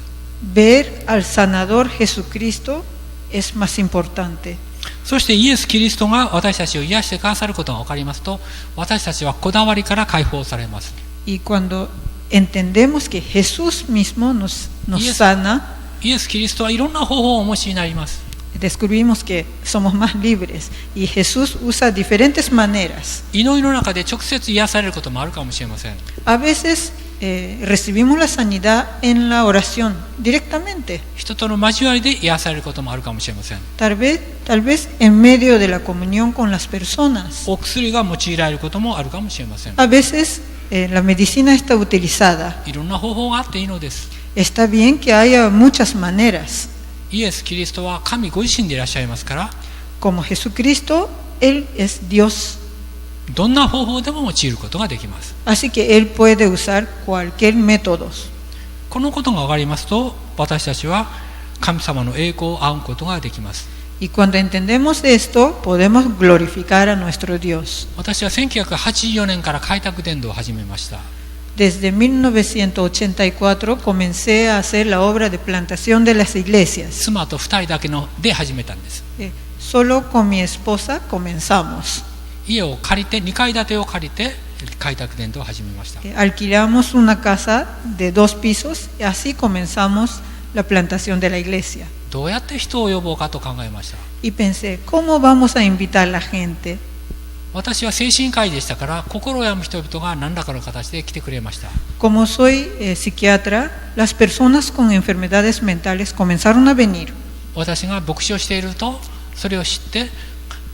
Ver al sanador Jesucristo es más importante. そしてイエス・キリストが私たちを癒してくださることが分かりますと、私たちはこだわりから解放されます。 Y cuando entendemos que Jesús mismo nos sana, イエス・キリストはいろんな方法をお持ちになります。 descubrimos que somos más libres y Jesús usa diferentes maneras. 祈りの中で直接癒されることもあるかもしれません。 A veces recibimos la sanidad en la oración directamente. 人との交わりで癒されることもあるかもしれません。 Tal vez en medio de la comunión con las personas. お薬が用いられることもあるかもしれません。 A veces la medicina está utilizada. いろんな方法があっていいのです。 Está bien que haya muchas maneras. イエス・キリストは神ご自身でいらっしゃいますから、 Como Jesucristo, Él es Dios. どんな方法でも用いることができます。 Así que Él puede usar cualquier método. このことが分かりますと、私たちは神様の栄光を仰ぐことができます。 Y cuando entendemos esto, podemos glorificar a nuestro Dios. 私は1984年から開拓伝道を始めました。 Desde 1984 comencé a hacer la obra de plantación de las iglesias. 妻と2人だけので始めたんです。 Solo con mi esposa comenzamos. 家を借りて、2階建てを借りて開拓伝道を始めました。 Alquilamos una casa de 2 pisos y así comenzamos la plantación de la iglesia. どうやって人を呼ぼうかと考えました。 Y pensé, ¿cómo vamos a invitar a la gente? 私は精神科医でしたから、心を病む人々が何らかの形で来てくれました。 Como soy psiquiatra, las personas con enfermedades mentales comenzaron a venir. 私が牧師をしていると、それを知って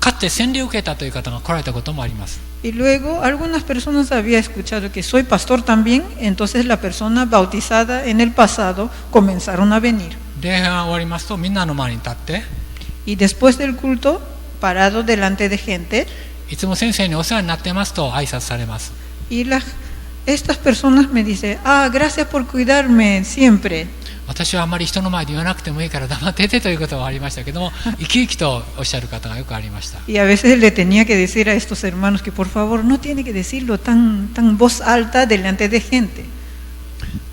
かつて洗礼を受けたという方が来られたこともあります。 Y luego algunas personas habían escuchado que soy pastor también, entonces la persona bautizada en el pasado comenzaron a venir. 礼拝が終わりますと、みんなの前に立って、 Y después del culto, parado delante de gente, いつも先生にお世話になってますと挨拶されます。 y estas personas me dicen, gracias por cuidarme siempre. 私はあまり人の前で言わなくてもいいから黙っててということはありましたけども、生き生きとおっしゃる方がよくありました。 Y a veces le tenía que decir a estos hermanos que por favor no tiene que decirlo tan voz alta delante de gente.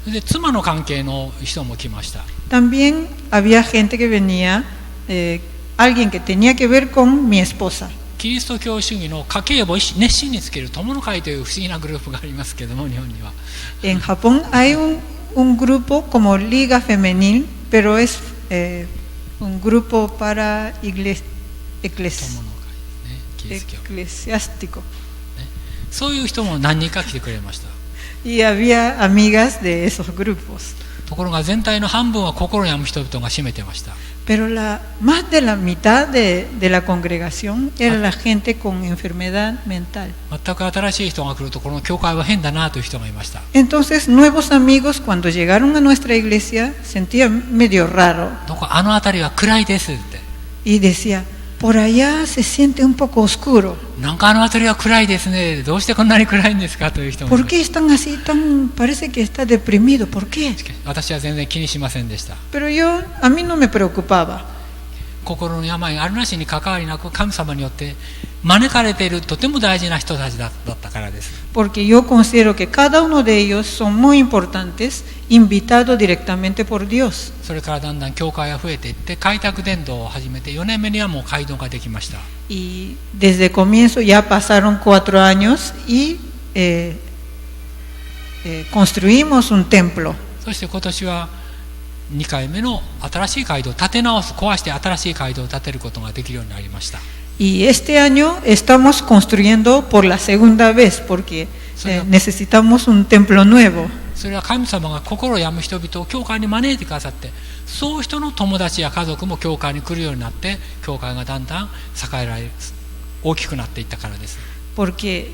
で、妻の関係の人も来ました。 También había gente que venía, alguien que tenía que ver con mi esposa. キリスト教主義の家計簿を熱心につける友の会という不思議なグループがありますけども、日本には。 En Japón hay un grupo como Liga Femenil, pero es un grupo para 友の会ですね、キリスト教。 eclesiástico. そういう人も何人か来てくれました。 Y había amigas de esos grupos. ところが全体の半分は心を病む人々が占めてました。 Pero más de la mitad de la congregación era la gente con enfermedad mental. 全く新しい人が来ると、この教会は変だなという人がいました。 Entonces, nuevos amigos, cuando llegaron a nuestra iglesia, sentían medio raro. どこあの辺りは暗いですって。 Y decía, por allá se siente un poco oscuro. なんかあの辺りは暗いですね。どうしてこんなに暗いんですかという人もい ¿Por ま qué した。 están así parece que está deprimido? ¿Por qué? 私は全然気にしませんでした。 Pero a mí no me preocupaba. 心の病があるなしに関わりなく、神様によって招かれているとても大事な人たちだったからです。 Porque yo considero que cada uno de ellos son muy importantes, invitados directamente por Dios. それからだんだん教会が増えていって、開拓伝道を始めて4年目にはもう街道ができました。 Y desde el comienzo ya pasaron 4 años y construimos un templo. そして今年は2回目の新しい街道を建て直す、壊して新しい街道を建てることができるようになりました。 Y este año estamos construyendo por la segunda vez porque necesitamos un templo nuevo. それは神様が心を病む人々を教会に招いてくださって、そういう人の友達や家族も教会に来るようになって、教会がだんだん栄えられる、大きくなっていったからです。 Porque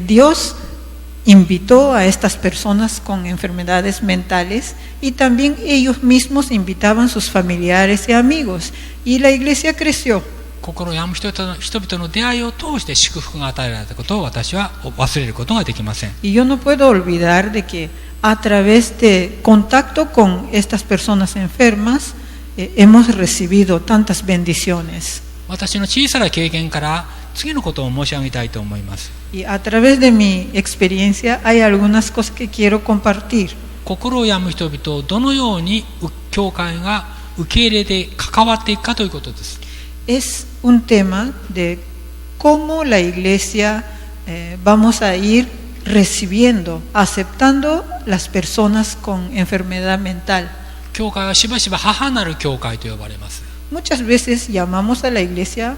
Dios invitó a estas personas con enfermedades mentales y también ellos mismos invitaban a sus familiares y amigos y la iglesia creció. 心を病む人々の出会いを通して祝福が与えられたことを私は忘れることができません。 Y yo no puedo olvidar de que a través de contacto con estas personas enfermas, hemos recibido tantas bendiciones. 私の小さな経験から次のことを申し上げたいと思います。 Y a través de mi experiencia hay algunas cosas que quiero compartir. 心を病む人々をどのように教会が受け入れて関わっていくかということです。 Es un tema de cómo la iglesia vamos a ir recibiendo, aceptando las personas con enfermedad mental. 教会はしばしば母なる教会と呼ばれます。 Muchas veces llamamos a la iglesia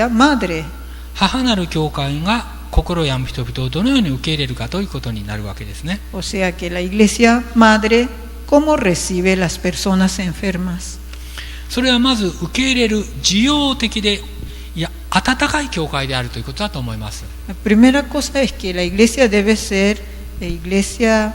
madre. 母なる教会が心を病む人々をどのように受け入れるかということになるわけですね。 O sea que la iglesia madre, ¿cómo recibe las personas enfermas? それはまず受け入れる需要的で、いや温かい教会であるということだと思います。 La primera cosa es que la iglesia debe ser iglesia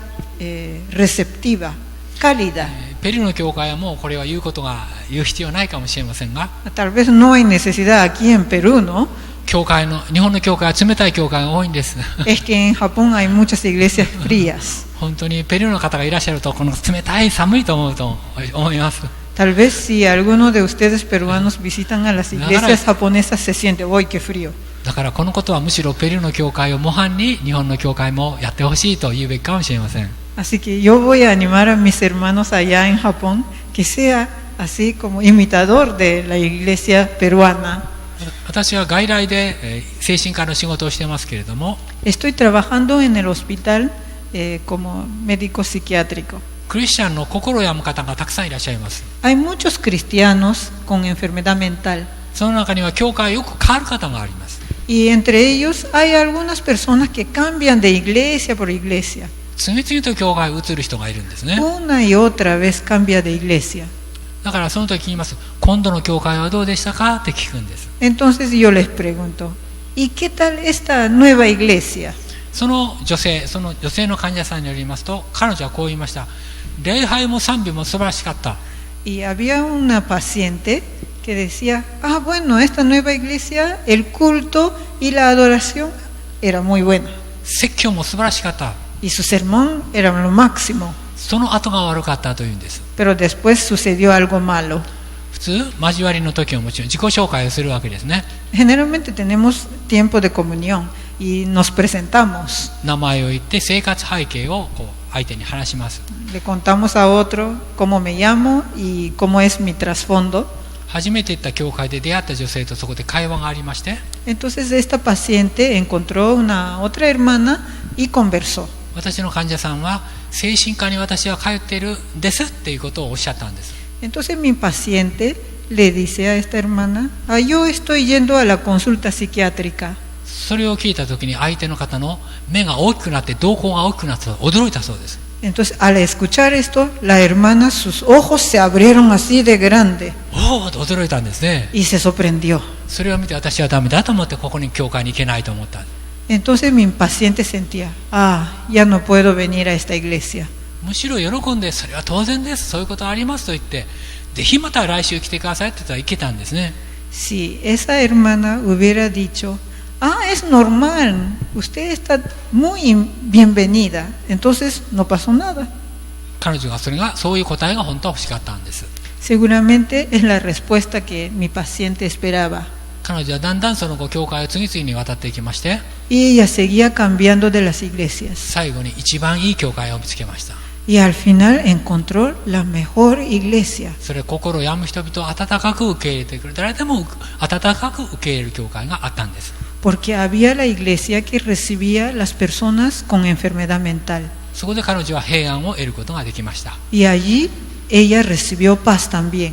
receptiva, cálida. ペルーの教会はもうこれは言う必要ないかもしれませんが、 Tal vez no hay necesidad aquí en Perú, ¿no? 日本の教会は冷たい教会が多いんです。 Es que en Japón hay muchas iglesias frías. 本当にペルーの方がいらっしゃるとこの冷たい寒いと思います。 Tal vez si alguno de ustedes peruanos visitan a las iglesias japonesas se siente, ¡uy, qué frío! だからこのことはむしろペルーの教会を模範に日本の教会もやってほしいと言うべきかもしれません。 Así que yo voy a animar a mis hermanos allá en Japón que sea así como imitador de la iglesia peruana. 私は外来で精神科の仕事をしてますけれども、 Estoy trabajando en el hospital como médico psiquiátrico. クリスチャンの心を病む方がたくさんいらっしゃいます。 Hay muchos cristianos con enfermedad mental その中には教会よく変わる方があります。 y entre ellos hay algunas personas que cambian de iglesia por iglesia. 次々と教会を移る人がいるんですね。 Una y otra vez cambia de iglesia. だからその時言います。今度の教会はどうでしたかって聞くんです。 Entonces yo les pregunto, ¿y qué tal esta nueva iglesia? その女性の患者さんによりますと、彼女はこう言いました。礼拝も賛美も素晴らしかった。 Y había una paciente que decía, bueno, esta nueva iglesia, el culto y la adoración era muy buena. 説教も素晴らしかった。 Y su sermón era lo máximo. その後が悪かったというんです。 Pero después sucedió algo malo. 普通交わりの時はもちろん自己紹介をするわけですね。 Generalmente tenemos tiempo de comunión y nos presentamos. 名前を言って生活背景を相手に話します。 Le contamos a otro cómo me llamo y cómo es mi trasfondo. 初めて行った教会で出会った女性とそこで会話がありまして、 Entonces esta paciente encontró una otra hermana y conversó. 私の患者さんは精神科に私は通っているんですっていうことをおっしゃったんです。 Entonces mi paciente le dice a esta hermana, yo estoy yendo a la consulta psiquiátrica. それを聞いた時に相手の方の目が大きくなって瞳孔が大きくなって驚いたそうです。 Entonces al escuchar esto, la hermana, sus ojos se abrieron así de grande おおと驚いたんですね。 y se sorprendió. それを見て私はダメだと思ってここに教会に行けないと思った。 Entonces mi paciente sentía, ya no puedo venir a esta iglesia. むしろ喜んでそれは当然です、そういうことありますと言って、ぜひまた来週来てくださいって言ったら行けたんですね。 Si esa hermana hubiera dicho, es normal, usted está muy bienvenida, entonces no pasó nada. 彼女がそういう答えが本当は欲しかったんです。 Seguramente es la respuesta que mi paciente esperaba. 彼女はだんだんその後教会を次々に渡っていきまして、 Y ella seguía cambiando de las iglesias. 最後に一番いい教会を見つけました。 Y al final encontró la mejor iglesia. それ心を病む人々を温かく受け入れてくれる、誰でも温かく受け入れる教会があったんです。 Porque había la iglesia que recibía las personas con enfermedad mental. そこで彼女は平安を得ることができました。 Y allí ella recibió paz también.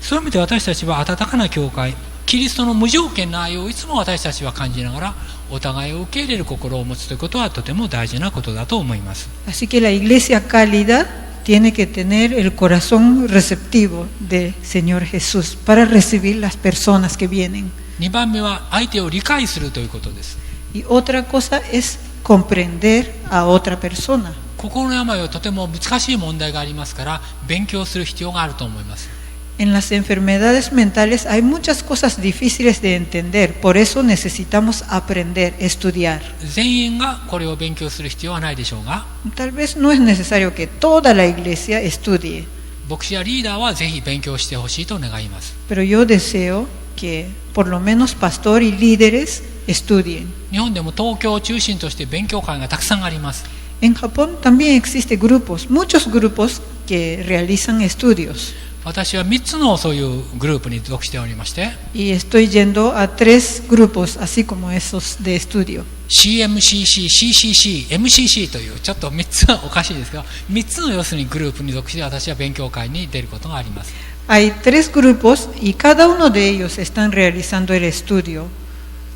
そういう意味で私たちは温かな教会、キリストの無条件な愛をいつも私たちは感じながらお互いを受け入れる心を持つということはとても大事なことだと思います。 Así que la iglesia cálida tiene que tener el corazón receptivo del Señor Jesús para recibir las personas que vienen. 2番目は相手を理解するということです。 Y otra cosa es comprender a otra persona. 心の病はとても難しい問題がありますから勉強する必要があると思います。 En las enfermedades mentales hay muchas cosas difíciles de entender, por eso necesitamos aprender, estudiar. 全員がこれを勉強する必要はないでしょうが、 Tal vez no es necesario que toda la iglesia estudie. 牧師やリーダーはぜひ勉強してほしいと願います。 Pero yo deseo que por lo menos pastor y líderes estudien. 日本でも東京を中心として勉強会がたくさんあります。 En Japón también existen grupos, muchos grupos que realizan estudios. 私は3つのそういうグループに属しておりまして、 Y estoy yendo a 3 grupos, así como esos de estudio. CMCC、CCC、MCC というちょっと3つはおかしいですが、3つの要するにグループに属して私は勉強会に出ることがあります。 Hay 3 grupos y cada uno de ellos están realizando el estudio.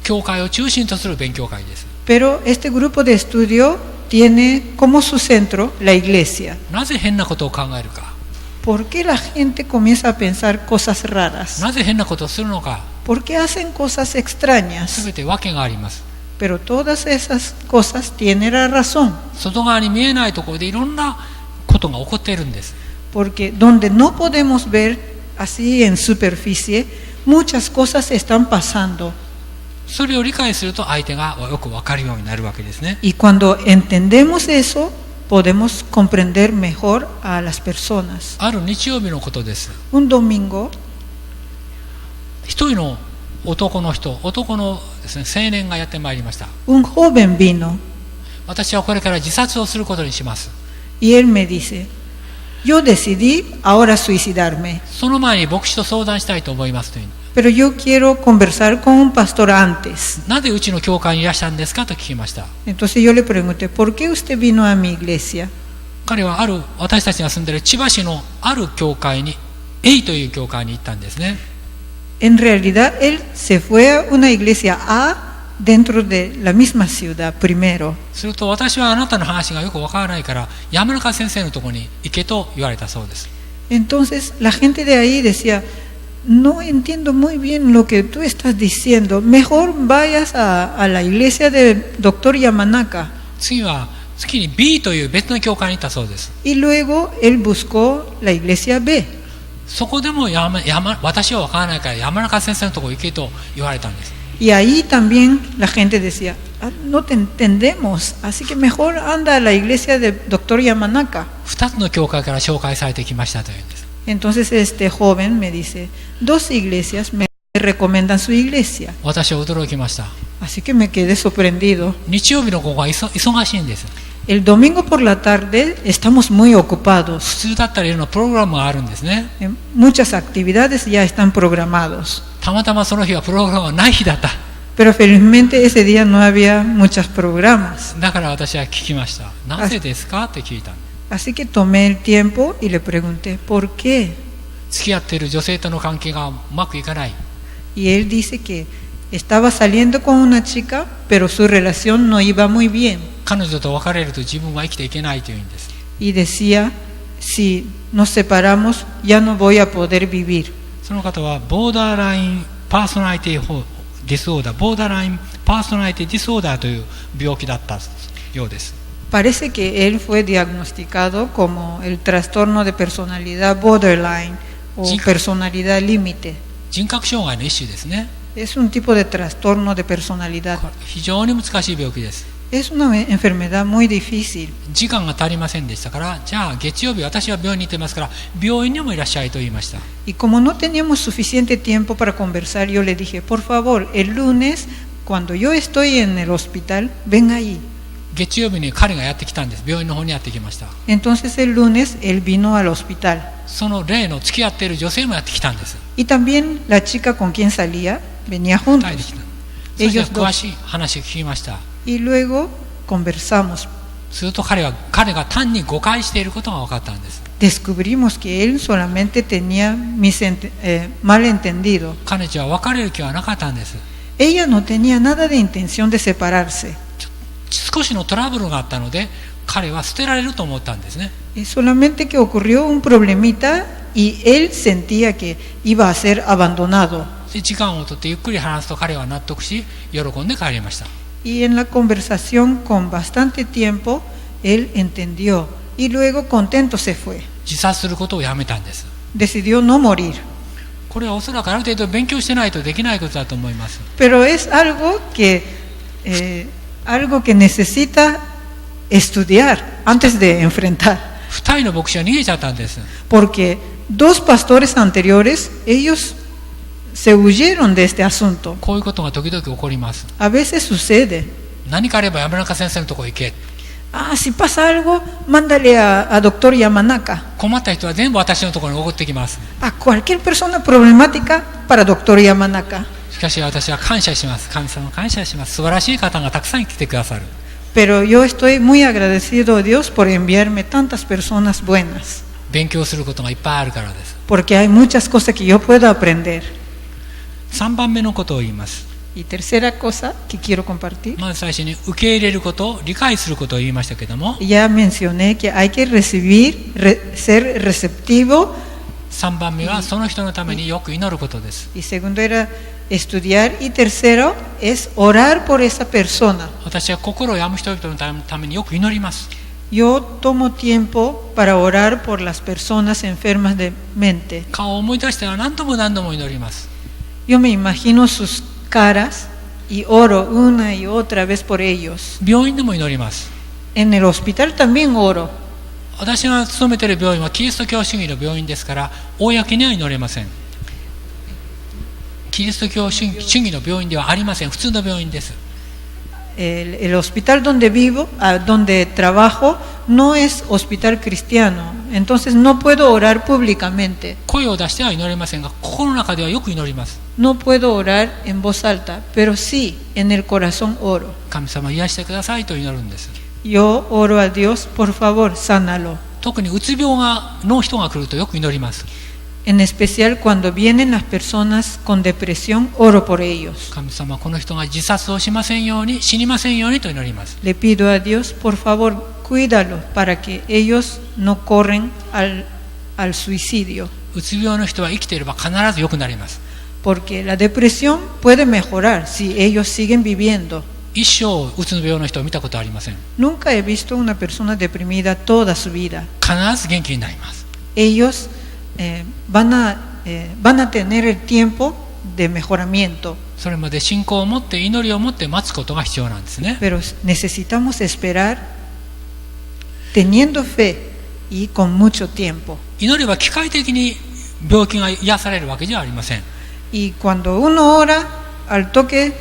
教会を中心とする勉強会です。 Pero este grupo de estudio tiene como su centro la iglesia. なぜ変なことを考えるか、 ¿Por qué la gente comienza a pensar cosas raras? なぜ変なことをするのか、 ¿Por qué hacen cosas extrañas? すべて訳があります。 Pero todas esas cosas tienen la razón. 外側に見えないところでいろんなことが起こっているんです。 Porque donde no podemos ver así en superficie, muchas cosas están pasando. それを理解すると相手がよく分かるようになるわけですね。 Y cuando entendemos eso, podemos comprender mejor a las personas. ある日曜日のことです。 Un domingo, 一人の男のですね、青年がやってまいりました。 un joven vino 私はこれから自殺をすることにします。 y él me dice, yo decidí ahora suicidarme, その前に牧師と相談したいと思いますという。 pero yo quiero conversar con un pastor antes. なぜうちの教会にいらっしゃるんですかと聞きました。 Entonces yo le pregunté, ¿por qué usted vino a mi iglesia? 彼は私たちが住んでいる千葉市のある教会に、A という教会に行ったんですね。 En realidad él se fue a una iglesia A dentro de la misma ciudad primero. すると私はあなたの話がよくわからないから山中先生のところに行けと言われたそうです。 Entonces la gente de ahí decía, no entiendo muy bien lo que tú estás diciendo, mejor vayas a la iglesia de Dr. Yamanaka. 次に B という別の教会に行ったそうです。 Y luego él buscó la iglesia B. そこでも私はわからないから山中先生のところに行けと言われたんです。 Y ahí también la gente decía, no te entendemos, así que mejor anda a la iglesia de Dr. Yamanaka. 2つの教会から紹介されてきましたというんです。 Entonces este joven me dice, 2 iglesias me recomiendan su iglesia. 私は驚きました。 Así que me quedé sorprendido. 日曜日の午後は忙しいんです。 El domingo por la tarde estamos muy ocupados. 普通だったらいろんなプログラムがあるんですね。 Muchas actividades ya están programados. たまたまその日はプログラムがない日だった。 Pero felizmente ese día no había muchos programas. だから私は聞きました。なぜですかって聞いた。 Así que tomé el tiempo y le pregunté, ¿por qué? 付き合っている女性との関係がうまくいかない。 Y él dice que estaba saliendo con una chica, pero su relación no iba muy bien. 彼女と別れると自分は生きていけないというんです。 Y decía, si nos separamos, ya no voy a poder vivir. その方はボーダーラインパーソナリティディスオーダー、ボーダーラインパーソナリティディスオーダーという病気だったようです。 Parece que él fue diagnosticado como el trastorno de personalidad borderline o personalidad límite. 人格障害の一種ですね。 Es un tipo de trastorno de personalidad. 非常に難しい病気です。 Es una enfermedad muy difícil. 時間が足りませんでしたから、じゃあ月曜日私は病院に行ってますから病院にもいらっしゃいと言いました。 Y como no teníamos suficiente tiempo para conversar, yo le dije, por favor, el lunes, cuando yo estoy en el hospital, ven ahí. 月曜日に彼がやってきたんです。病院の方にやってきました。 Entonces el lunes él vino al hospital. その例の付き合っている女性もやってきたんです。 Y también la chica con quien salía venía 二 juntos. 人で来た。そして Ellos 詳 dos. しい話を聞きました。 Y luego conversamos. すると彼が単に誤解していることが分かったんです。 Descubrimos que él solamente tenía malentendido. 彼女は別れる気はなかったんです。 Ella no tenía nada de intención de separarse. 少しのトラブルがあったので彼は捨てられると思ったんですね。 Solamente que ocurrió un problemita y él sentía que iba a ser abandonado. で時間をとってゆっくり話すと彼は納得し喜んで帰りました。 Y en la conversación con bastante tiempo él entendió y luego contento se fue. 自殺することをやめたんです。 Decidió no morir. これはおそらくある程度勉強してないとできないことだと思います。 Pero es algo que necesita estudiar antes de enfrentar. 2人の牧師は逃げちゃったんです。 porque dos pastores anteriores, ellos se huyeron de este asunto. こういうことが時々起こります。 A veces sucede. 何かあれば山中先生のところへ行け。 Ah, si pasa algo, mándale a doctor Yamanaka. 困った人は全部私のところに送ってきます。 A cualquier persona problemática para doctor Yamanaka. しかし私は感謝します。神様感謝します。素晴らしい方がたくさん来てくださる。 Pero yo estoy muy agradecido a Dios por enviarme tantas personas buenas. 勉強することがいっぱいあるからです。 Porque hay muchas cosas que yo puedo aprender. 3番目のことを言います。 Y tercera cosa que quiero compartir. まず最初に受け入れること、理解することを言いましたけども、 Ya mencioné que hay que recibir, ser receptivo. 3番目はその人のためによく祈ることです。 Y segundo era estudiar. Y tercero es orar por esa persona. 私は心を病む人々のためによく祈ります。 Yo tomo tiempo para orar por las personas enfermas de mente. 顔を思い出しては何度も何度も祈ります。 Yo me imagino sus caras y oro una y otra vez por ellos. 病院でも祈ります。 En el hospital también oro. 私が勤めている病院はキリスト教主義の病院ですから、公には祈れません。キリスト教主義の病院ではありません。普通の病院です。 El hospital donde vivo, donde trabajo, no es hospital cristiano. Entonces no puedo orar públicamente. 声を出しては祈れませんが、心の中ではよく祈ります。 No puedo orar en voz alta, pero sí en el corazón oro. 神様癒してくださいと祈るんです。 Yo oro a Dios, por favor, sánalo. 特にうつ病の人が来るとよく祈ります。 En especial cuando vienen las personas con depresión, oro por ellos. 神様、この人が自殺をしませんように、死にませんようにと祈ります。 Le pido a Dios, por favor, cuídalos para que ellos no corren al suicidio. うつ病の人は生きていれば必ず良くなります。 Porque la depresión puede mejorar si ellos siguen viviendo. 一生うつ病の人を見たことはありません。 Nunca he visto una persona deprimida toda su vida. 必ず元気になります。 Ellos van a tener el tiempo de mejoramiento. それまで信仰を持って祈りを持って待つことが必要なんですね。 Pero necesitamos esperar teniendo fe y con mucho tiempo. 祈りは機械的に病気が癒されるわけじゃありません。 Y cuando uno ora, al toque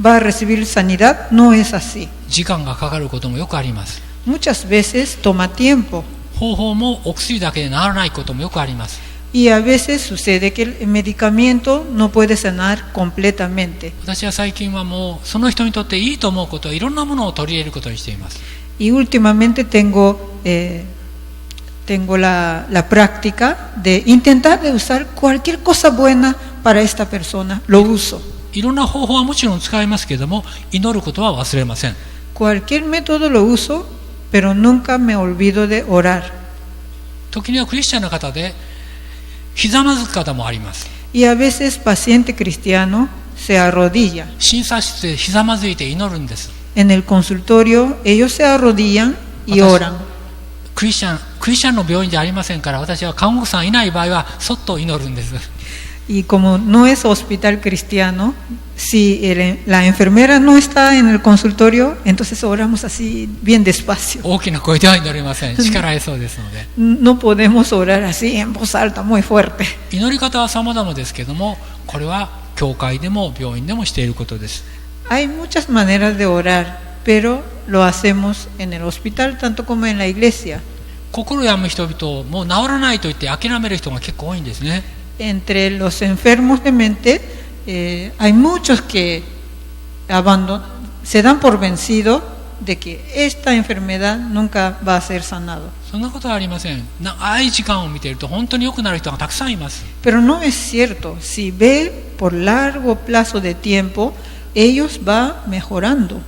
va a recibir sanidad. No es así. 時間がかかることもよくあります。 Muchas veces toma tiempo. 方法もお薬だけで治らないこともよくあります。 Y a veces sucede que el medicamento no puede sanar completamente. 私は最近はもうその人にとっていいと思うことをいろんなものを取り入れることにしています。 Y últimamente tengo la práctica de intentar de usar cualquier cosa buena para esta persona. Lo uso. いろんな方法はもちろん使いますけれども、祈ることは忘れません。 Cualquier método lo uso, pero nunca me olvido de orar. 時にはクリスチャンの方でひざまずく方もあります。 Y a veces paciente cristiano se arrodilla. 診察室でひざまずいて祈るんです。 En el consultorio ellos se arrodillan y oran. クリスチャンの病院ではありませんから、私は看護婦さんいない場合はそっと祈るんです。 Y como no es hospital cristiano, si la enfermera no está en el consultorio, entonces oramos así bien despacio. 大きな声では祈れません。力得そうですので。 No podemos orar así en voz alta, muy fuerte. 祈り方は様々ですけども、これは教会でも病院でもしていることです。 Hay muchas maneras de orar, pero lo hacemos en el hospital tanto como en la iglesia. 心病む人々をもう治らないと言って諦める人が結構多いんですね。 Entre los enfermos de mente hay muchos que se dan por vencido de que esta enfermedad nunca va a ser sanado. そんなことはありません。長い時間を見ていると本当に良くなる人がたくさんいます。 Pero no es cierto. Si ve por largo plazo de tiempo, ellos va mejorando.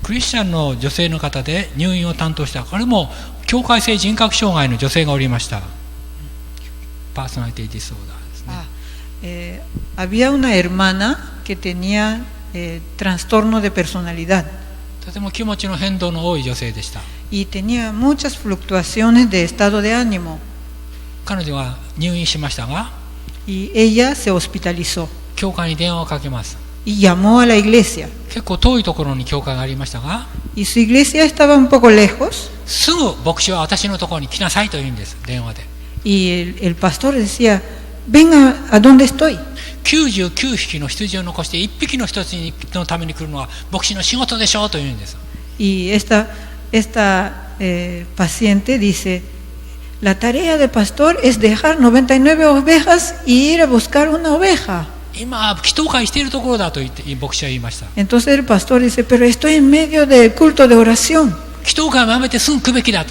クリスチャンの女性の方で入院を担当した、これも境界性人格障害の女性がおりました。パーソナリティディソーダーですね。Había una hermana que tenía trastorno de personalidad. とても気持ちの変動の多い女性でした。 Y tenía muchas fluctuaciones de estado de ánimo. 彼女は入院しましたが、 Y ella se hospitalizó. 教会に電話をかけます。 Y llamó a la iglesia. 結構遠いところに教会がありましたが、 y su iglesia estaba un poco lejos すぐ牧師は私のところに来なさいと言うんです、電話で。 y el pastor decía, venga a donde estoy. 99匹の羊を残して1匹の一つのために来るのは牧師の仕事でしょうと言うんです。 Y esta paciente dice, la tarea del pastor es dejar 99 ovejas y ir a buscar una oveja. 今祈祷会しているところだと言って牧師は言いました。 Entonces el pastor dice, pero estoy en medio del culto de oración. 祈祷会をやめてすぐ来るべきだ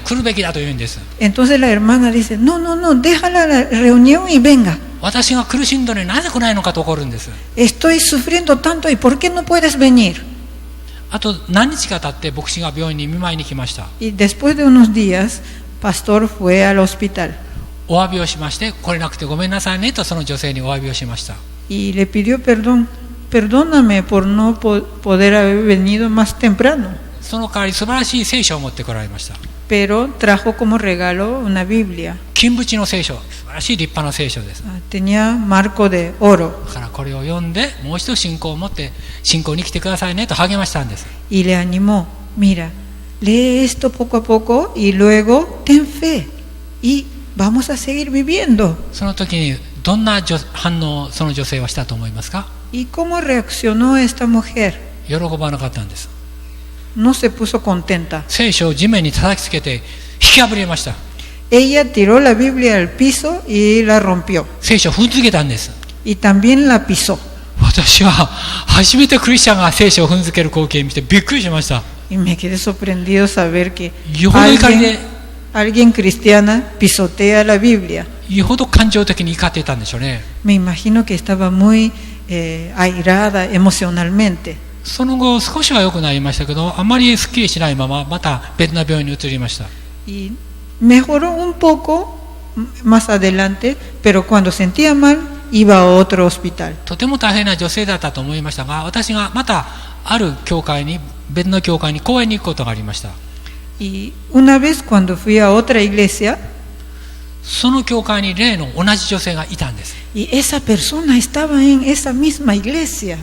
と言うんです。 Entonces la hermana dice, no, déjala la reunión y venga. 私が苦しんだのになぜ来ないのかと怒るんです。 Estoy sufriendo tanto y ¿por qué no puedes venir? あと何日か経って牧師が病院に見舞いに来ました。 Y después de unos días, pastor fue al hospital お詫びをしまして、来れなくてごめんなさいねとその女性にお詫びをしました。 y le pidió perdón. Perdóname por no poder haber venido más temprano. その代わり素晴らしい聖書を持ってこられました。 Pero trajo como regalo una Biblia. 金縁の聖書、素晴らしい立派な聖書です。 Tenía marco de oro. だからこれを読んでもう一度信仰を持って信仰に来てくださいねと励ましたんです。 Y le animó, mira, lee esto poco a poco y luego ten fe y vamos a seguir viviendo. その時にどんな反応をその女性はしたと思いますか？ ¿Y cómo reaccionó esta mujer? 喜ばなかったんです。 No se puso contenta. 聖書を地面に叩きつけて引き破りました。 Ella tiró la Biblia al piso y la rompió. 聖書を踏んづけたんです。 Y también la pisó. 私は初めてクリスチャンが聖書を踏んづける光景を見てびっくりしました。 Y me quedé sorprendido saber que よほど怒りで、 alguien cristiana pisotea la Biblia. よほど感情的に怒っていたんでしょうね。 Me imagino que estaba muy airada emocionalmente. その後少しは良くなりましたけど、あまりすっきりしないまままた別な病院に移りました。 Y mejoró un poco más adelante, pero cuando sentía mal iba a otro hospital. とても大変な女性だったと思いましたが、私がまたある教会に、別の教会に講演に行くことがありました。 Y una vez cuando fui a otra iglesia, その教会に例の同じ女性がいたんです。 y esa persona estaba en esa misma iglesia.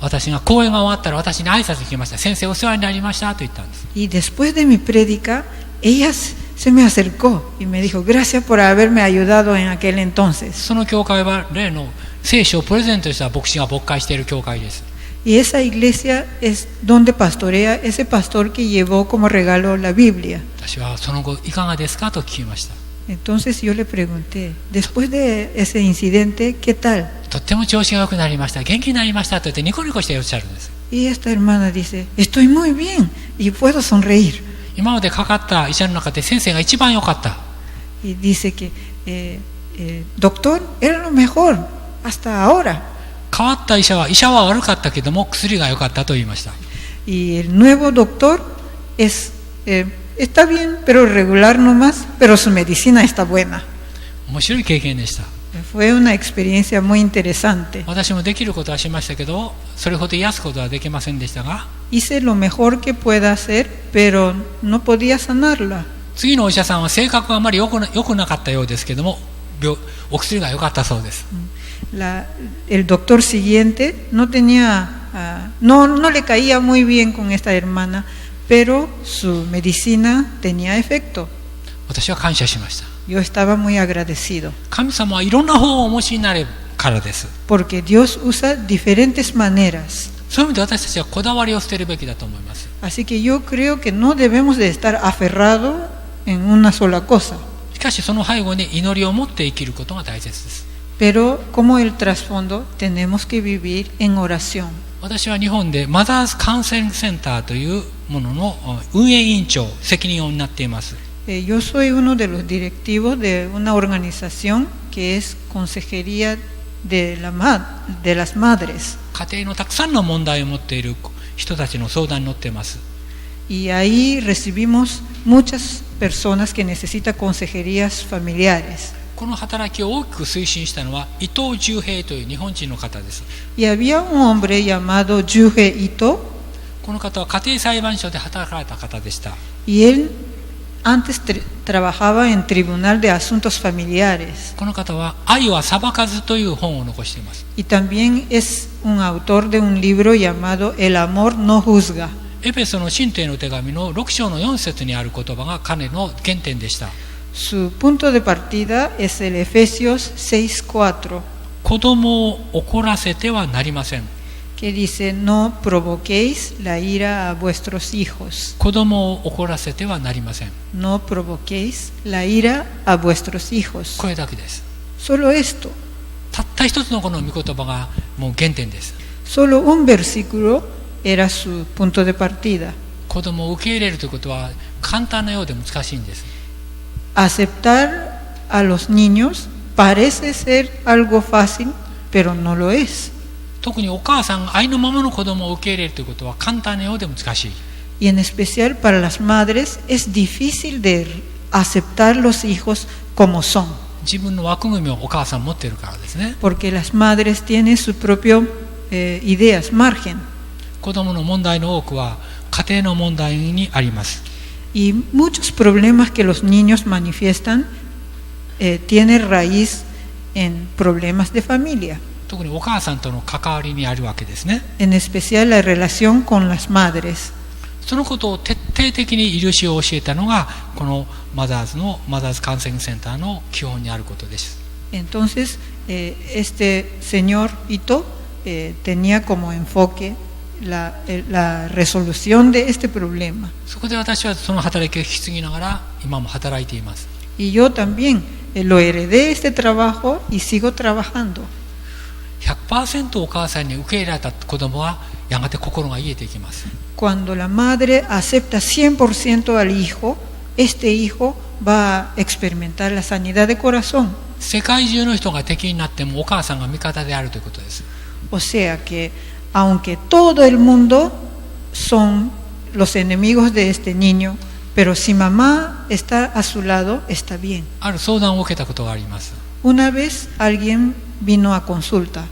私が講演が終わったら私に挨拶に来ました。先生お世話になりましたと言ったんです。 Y después de mi prédica, ella se me acercó y me dijo, gracias por haberme ayudado en aquel entonces. その教会は例の聖書をプレゼントした牧師が牧会している教会です。 Y esa iglesia es donde pastorea ese pastor que llevó como regalo la Biblia. 私はその後いかがですかと聞きました。 Entonces yo le pregunté, después de ese incidente, ¿qué tal? とっても調子が良くなりました、元気になりましたと言ってニコニコしておっしゃるんです。 Y esta hermana dice, estoy muy bien y puedo sonreír. 今までかかった医者の中で先生が一番良かった。 Y dice que, doctor, era lo mejor hasta ahora. 変わった医者は悪かったけども薬が良かったと言いました。 Y el nuevo doctor está bien, pero regular nomás, pero su medicina está buena. 面白い経験でした。 Fue una experiencia muy interesante. 私もできることはしましたけど、それほど癒すことはできませんでしたが、 Hice lo mejor que pueda hacer, pero no podía sanarla. 次のお医者さんは性格があまり良くなかったようですけども、お薬が良かったそうです。 El doctor siguiente no le caía muy bien con esta hermana, pero su medicina tenía efecto. 私は感謝しました。 Yo estaba muy agradecido. 神様はいろんな方をお持ちになるからです。 Porque Dios usa diferentes maneras. そういう意味で私たちはこだわりを捨てるべきだと思います。 Así que yo creo que no debemos de estar aferrados en una sola cosa. しかしその背後に祈りを持って生きることが大切です。 Pero como el trasfondo, tenemos que vivir en oración. 私は日本でマザーズカウンセリングセンターというものの運営委員長、責任を担っています。 Yo soy uno de los directivos de una organización que es Consejería de las Madres. 家庭のたくさんの問題を持っている人たちの相談に乗っています。 Y ahí recibimos muchas personas que necesitan consejerías familiares. この働きを大きく推進したのは伊藤十平という日本人の方です。 Y había un hombre llamado Yuhei Ito. この方は家庭裁判所で働かれた方でした。 Y él antes trabajaba en Tribunal de Asuntos Familiares. この方は愛は裁かずという本を残しています。 Y también es un autor de un libro llamado El amor no juzga. エペソの信徒への手紙の6章の4節にある言葉が彼の原点でした。 Su punto de partida es el Efesios 6:4, 子供を怒らせてはなりません。 que dice: no provoquéis la ira a vuestros hijos. 子供を怒らせてはなりません。 No provoquéis la ira a vuestros hijos. これだけです。 Solo esto. たった一つのこの御言葉がもう原点です。 Solo un versículo era su punto de partida. 子供を受け入れるということは簡単なようで難しいんです。 Aceptar a los niños parece ser algo fácil, pero no lo es. 特にお母さんが愛のままの子供を受け入れるということは簡単なようで難しい。 Y en especial para las madres es difícil de aceptar los hijos como son, 自分の枠組みをお母さん持っているからですね。 porque las madres tienen su propio ideas, margen. 子供の問題の多くは家庭の問題にあります。 Y muchos problemas que los niños manifiestan tienen raíz en problemas de familia, 特にお母さんとの関わりにあるわけですね。 en especial la relación con las madres. そのことを徹底的に許しを教えたのがこのマザーズカウンセリングセンターの基本にあることです。 Entonces, este señor Ito tenía como enfoque la resolución de este problema. そこで私はその働きを引き継ぎながら今も働いています。 Y yo también lo heredé este trabajo y sigo trabajando. 100% お母さんに受け入れられた子供はやがて心が癒えていきます。 Cuando la madre acepta 100% al hijo, este hijo va a experimentar la sanidad de corazón. 世界中の人が敵になってもお母さんが味方であるということです。 O sea que aunque todo el mundo son los enemigos de este niño, pero si mamá está a su lado, está bien. ある相談を受けたことがあります。 Una vez alguien vino a consulta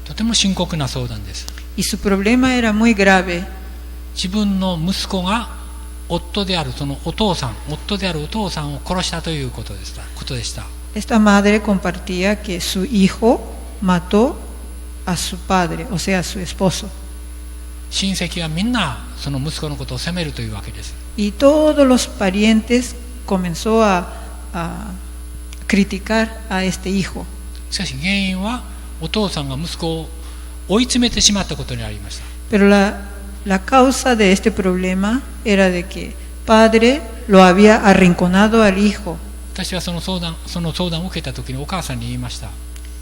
とても深刻な相談です。 y su problema era muy grave. 自分の息子が夫であるお父さんを殺したということでした。 Esta madre compartía que su hijo mató a su padre, o sea, a su esposo. 親戚はみんなその息子のことを責めるというわけです。 Y todos los parientes comenzó a criticar a este hijo. しかし原因はお父さんが息子を追い詰めてしまったことにありました。 Pero la causa de este problema era de que padre lo había arrinconado al hijo. 私はその相談を受けた時にお母さんに言いました。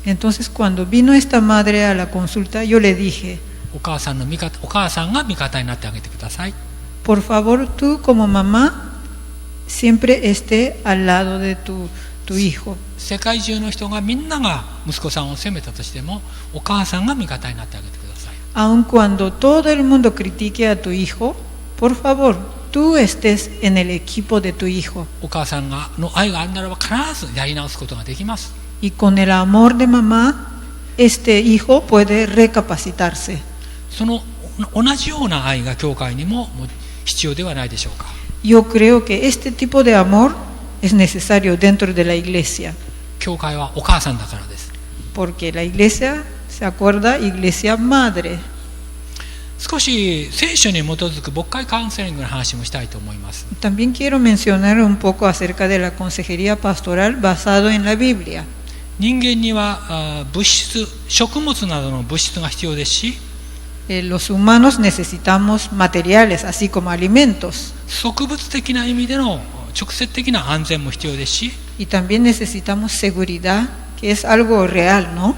Entonces cuando vino esta madre a la consulta, yo le dije: お母さんが味方になってあげてください。 por favor, tú como mamá siempre esté al lado de tu hijo. 世界中の人がみんなが息子さんを責めたとしてもお母さんが味方になってあげてください。 Aun cuando todo el mundo critique a tu hijo, por favor, tú estés en el equipo de tu hijo. お母さんの愛があるならば必ずやり直すことができます。 Y con el amor de mamá, este hijo puede recapacitarse. その同じような愛が教会にも必要ではないでしょうか。 Yo creo que este tipo de amor es necesario dentro de la iglesia, 教会はお母さんだからです。 porque la iglesia, se acuerda, iglesia madre. 少し聖書に基づく牧会カウンセリングの話もしたいと思います。 También quiero mencionar un poco acerca de la consejería pastoral basado en la Biblia. 人間には物質、食物などの物質が必要ですし、 Los humanos necesitamos materiales, así como alimentos. 植物的な意味での直接的な安全も必要ですし、 Y también necesitamos seguridad, que es algo real, ¿no?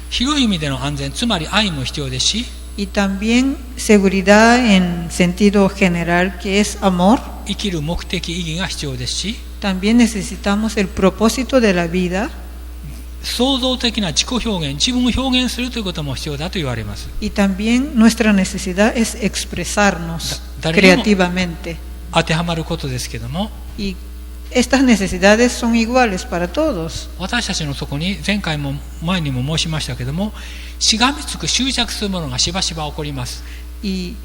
広い意味での安全、つまり愛も必要ですし、 Y también seguridad en sentido general, que es amor. 生きる目的、意義が必要ですし、 También necesitamos el propósito de la vida. 創造的な自己表現、自分を表現するということも必要だと言われます。 Y también nuestra necesidad es expresarnos Daremos- creativamente. 当てはまることですけども、 Y estas necesidades son iguales para todos. 私たちのそこに前回も前にも申しましたけども、しがみつく執着するものがしばしば起こります。 Y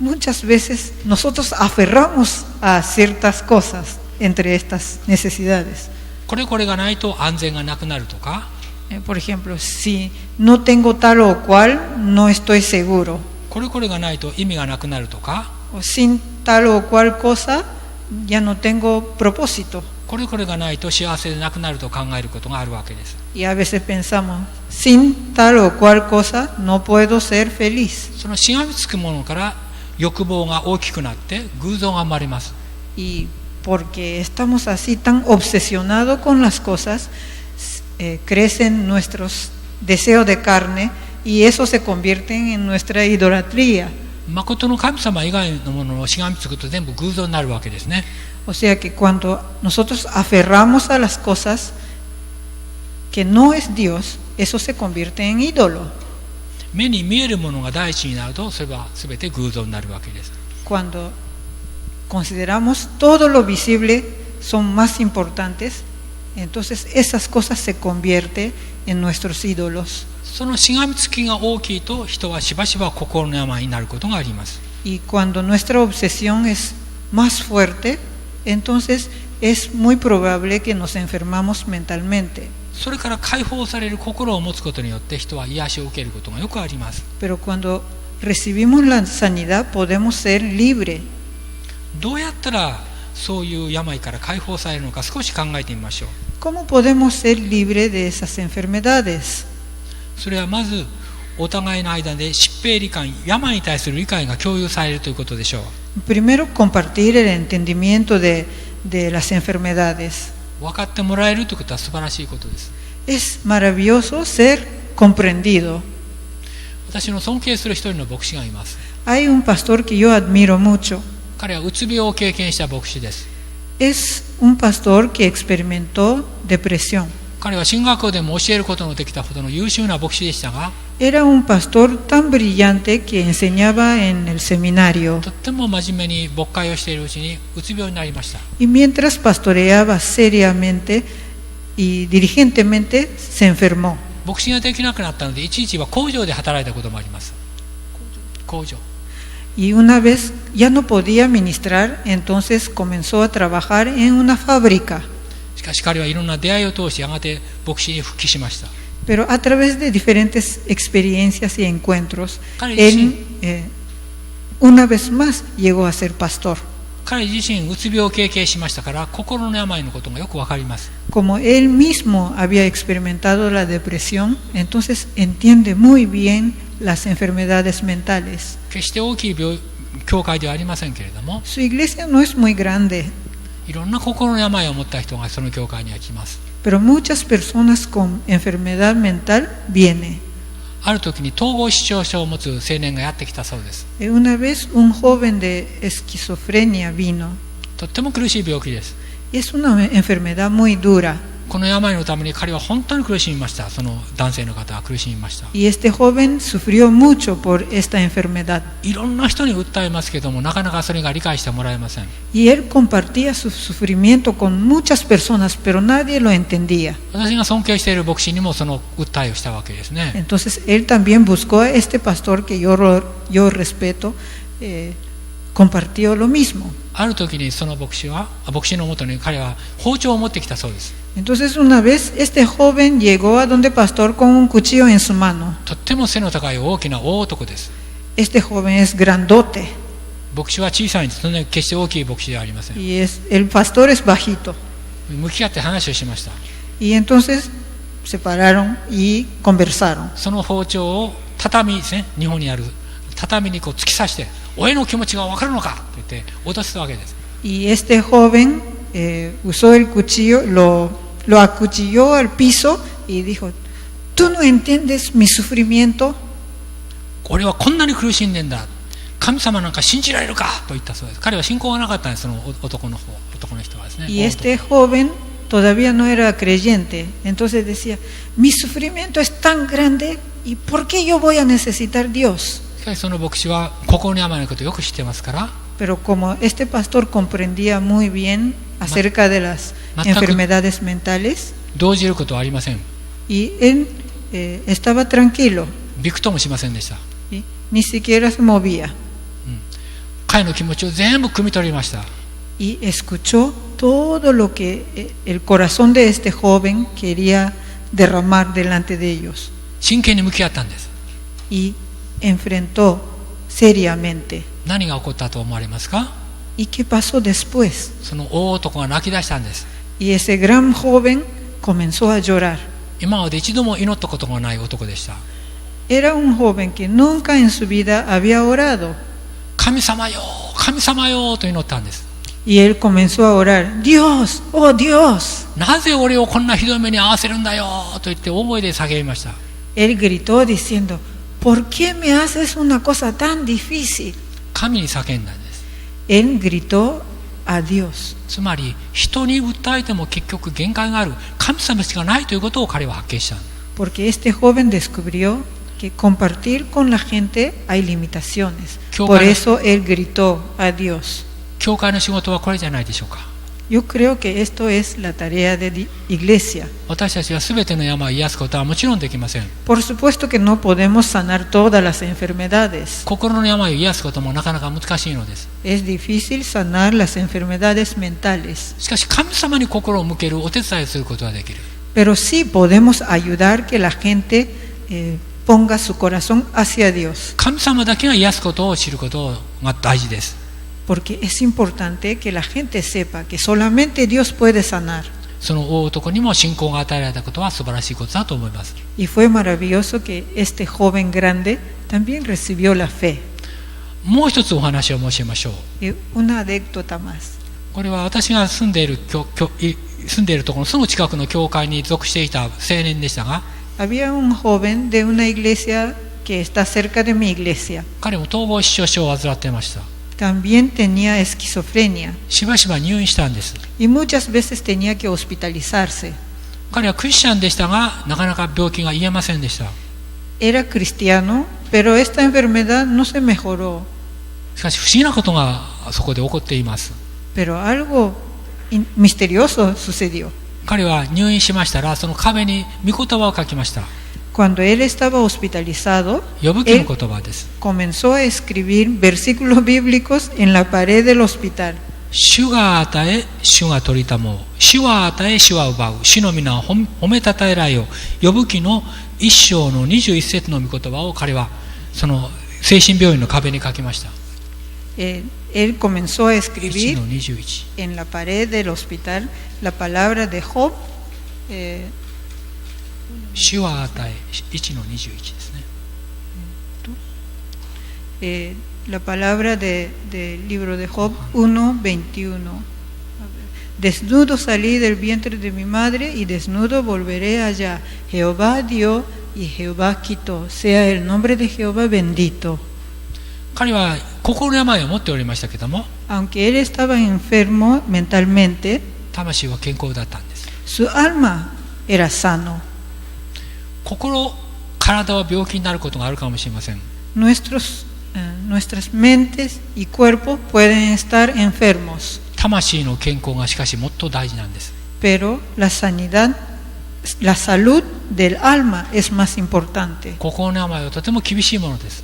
muchas veces nosotros aferramos a ciertas cosas entre estas necesidades. これがないと安全がなくなるとか、Por ejemplo, si no tengo tal o cual, no estoy seguro. これがないと意味がなくなるとか、 O sin tal o cual cosa, ya no tengo propósito. これがないと幸せでなくなると考えることがあるわけです。 Y a veces pensamos, sin tal o cual cosa, no puedo ser feliz. そのしがみつくものから欲望が大きくなって偶像が生まれます。 Y porque estamos así tan obsesionados con las cosas, crecen nuestros deseos de carne y eso se convierte en nuestra idolatría. 誠の神様以外のものをしがみつくと全部偶像になるわけですね。 O sea que cuando nosotros aferramos a las cosas que no es Dios, eso se convierte en ídolo. 目に見えるものが第一になるとそれは全て偶像になるわけです。 Cuando consideramos todo lo visible son más importantes, entonces esas cosas se convierten en nuestros ídolos. そのしがみつきが大きいと人はしばしば心の病になることがあります。 Y cuando nuestra obsesión es más fuerte, entonces es muy probable que nos enfermamos mentalmente. それから解放される心を持つことによって人は癒しを受けることがよくあります。 Pero cuando recibimos la sanidad podemos ser libres. どうやったらそういう病から解放されるのか少し考えてみましょう。 ¿Cómo podemos ser libres de esas enfermedades? それはまずお互いの間で疾病理解、病に対する理解が共有されるということでしょう。 Primero, compartir el entendimiento de las enfermedades. 分かってもらえるということは素晴らしいことです。 Es maravilloso ser comprendido. 私の尊敬する一人の牧師がいます。 Hay un pastor que yo admiro mucho. 彼はうつ病を経験した牧師です。 Es un pastor que experimentó depresión. 彼は進学校でも教えることのできたほどの優秀な牧師でしたが、 Era un pastor tan brillante que enseñaba en el seminario. とっても真面目に牧会をしているうちにうつ病になりました。 Y mientras pastoreaba seriamente y diligentemente, se enfermó. 牧師ができなくなったので一日は工場で働いたこともあります。工場。 Y una vez ya no podía ministrar, entonces comenzó a trabajar en una fábrica. しかし彼はいろんな出会いを通してやがて牧師に復帰しました。 Pero a través de diferentes experiencias y encuentros, Claro, él una vez más llegó a ser pastor. 彼自身うつ病を経験しましたから心の病のことがよくわかります。 Como él mismo había experimentado la depresión, entonces entiende muy bien las enfermedades mentales. 決して大きい教会ではありませんけれども、 Su iglesia no es muy grande, いろんな心の病を持った人がその教会には来ます。 pero muchas personas con enfermedad mental vienen. ある時に統合失調症を持つ青年がやってきたそうです。 Una vez un joven de esquizofrenia vino. とっても苦しい病気です。 Es una enfermedad muy dura. この病のために彼は本当に苦しみました。その男性の方は苦しみました。 Y este joven sufrió mucho por esta enfermedad. いろんな人に訴えますけども、なかなかそれが理解してもらえません。 Y él compartía su sufrimiento con muchas personas, pero nadie lo entendía. 私が尊敬している牧師にもその訴えをしたわけですね。 Entonces él también buscó a este pastor que yo respeto, compartió lo mismo. ある時にその牧師のもとに彼は包丁を持ってきたそうです。 Entonces una vez este joven llegó a donde pastor con un cuchillo en su mano. とっても背の高い大きな大男です。 Este joven es grandote 牧師は小さいんです。そんなに決して大きい牧師ではありません。 y el pastor es bajito. 向き合って話をしました。 Y entonces se pararon y conversaron. その包丁を畳ですね、日本にある畳にこう突き刺して、親の気持ちが分かるのかと言って脅すわけです。 Y este joven usó el cuchillo, lo acuchilló al piso y dijo, ¿tú no entiendes mi sufrimiento? 俺はこんなに苦しんでんだ。神様なんか信じられるかと言ったそうです。彼は信仰がなかったんです。その男の人はですね。 Y este joven todavía no era creyente. Entonces decía, mi sufrimiento es tan grande y ¿por qué yo voy a necesitar Dios? しかしその牧師は心の病のことをよく知ってますから、 Pero como este pastor comprendía muy bien acerca de las enfermedades mentales, 動じることはありません。 y él estaba tranquilo, びくともしませんでした。 ¿sí? Ni siquiera se movía. 彼の気持ちを全部汲み取りました。 Y escuchó todo lo que el corazón de este joven quería derramar delante de ellos. 真剣に向き合ったんです。 Y enfrentó seriamente. 何が起こったと思われますか？ ¿Y qué pasó después? その大男が泣き出したんです。 Y ese gran joven comenzó a llorar. 今まで一度も祈ったことがない男でした。 Era un joven que nunca en su vida había orado. 神様よ、神様よと祈ったんです。 Y él comenzó a orar, Dios, oh Dios. なぜ俺をこんなひどい目に遭わせるんだよと言って大声で叫びました。 Él gritó diciendo, ¿por qué me haces una cosa tan difícil? 神に叫んだんです。 Él gritó a Dios. つまり人に訴えても結局限界がある、神様しかないということを彼は発見した。 Porque este joven descubrió que compartir con la gente hay limitaciones. Por eso él gritó a Dios. 教会の仕事はこれじゃないでしょうか。 Yo creo que esto es la tarea de iglesia. 私たちは全ての病を癒すことはもちろんできません。 Por supuesto que no podemos sanar todas las enfermedades. 心の病を癒すこともなかなか難しいのです。 Es difícil sanar las enfermedades mentales. しかし神様に心を向けるお手伝いをすることはできる。 Pero sí podemos ayudar que la gente ponga su corazón hacia Dios. 神様だけが癒すことを知ることが大事です。 Porque es importante que la gente sepa que solamente Dios puede sanar. その大男にも信仰が与えられたことは素晴らしいことだと思います。 Y fue maravilloso que este joven grande también recibió la fe. もう一つお話を申しましょう。 Y una anécdota más. これは私が住んでいるところのすぐ近くの教会に属していた青年でしたが、 Había un joven de una iglesia que está cerca de mi iglesia. 彼も統合失調症を患っていました。 También tenía esquizofrenia しばしば入院したんです。 y muchas veces tenía que hospitalizarse. 彼はクリスチャンでしたが、なかなか病気が癒えませんでした。 Era cristiano, pero esta enfermedad no se mejoró. しかし不思議なことがそこで起こっています。 Pero algo misterioso sucedió. 彼は入院しましたら、その壁に御言葉を書きました。 Cuando él estaba hospitalizado, 呼ぶ記の言葉です。 comenzó a escribir versículos bíblicos en la pared del hospital. 主が与え、主が取りたもう。主は与え、主は奪う。主の皆を褒めたたえられよ。呼ぶ記の1章の21節の御言葉を彼はその精神病院の壁に書きました。 Él comenzó a escribir 1の21 en la pared del hospital la palabra de Job. 主は与え、1の21ですね。 La palabra del libro de Job 1:21. Desnudo salí del vientre de mi madre y desnudo volveré allá. Jehová dio y Jehová quitó. Sea el nombre de Jehová bendito. 彼は心の病を持っておりましたけども、 Aunque él estaba enfermo mentalmente, 魂は健康だったんです。 su alma era sano. 心、体は病気になることがあるかもしれません。 Nuestras mentes y cuerpo pueden estar enfermos, 魂の健康がしかしもっと大事なんです。 pero la sanidad, la salud del alma es más importante. 心の病はとても厳しいものです。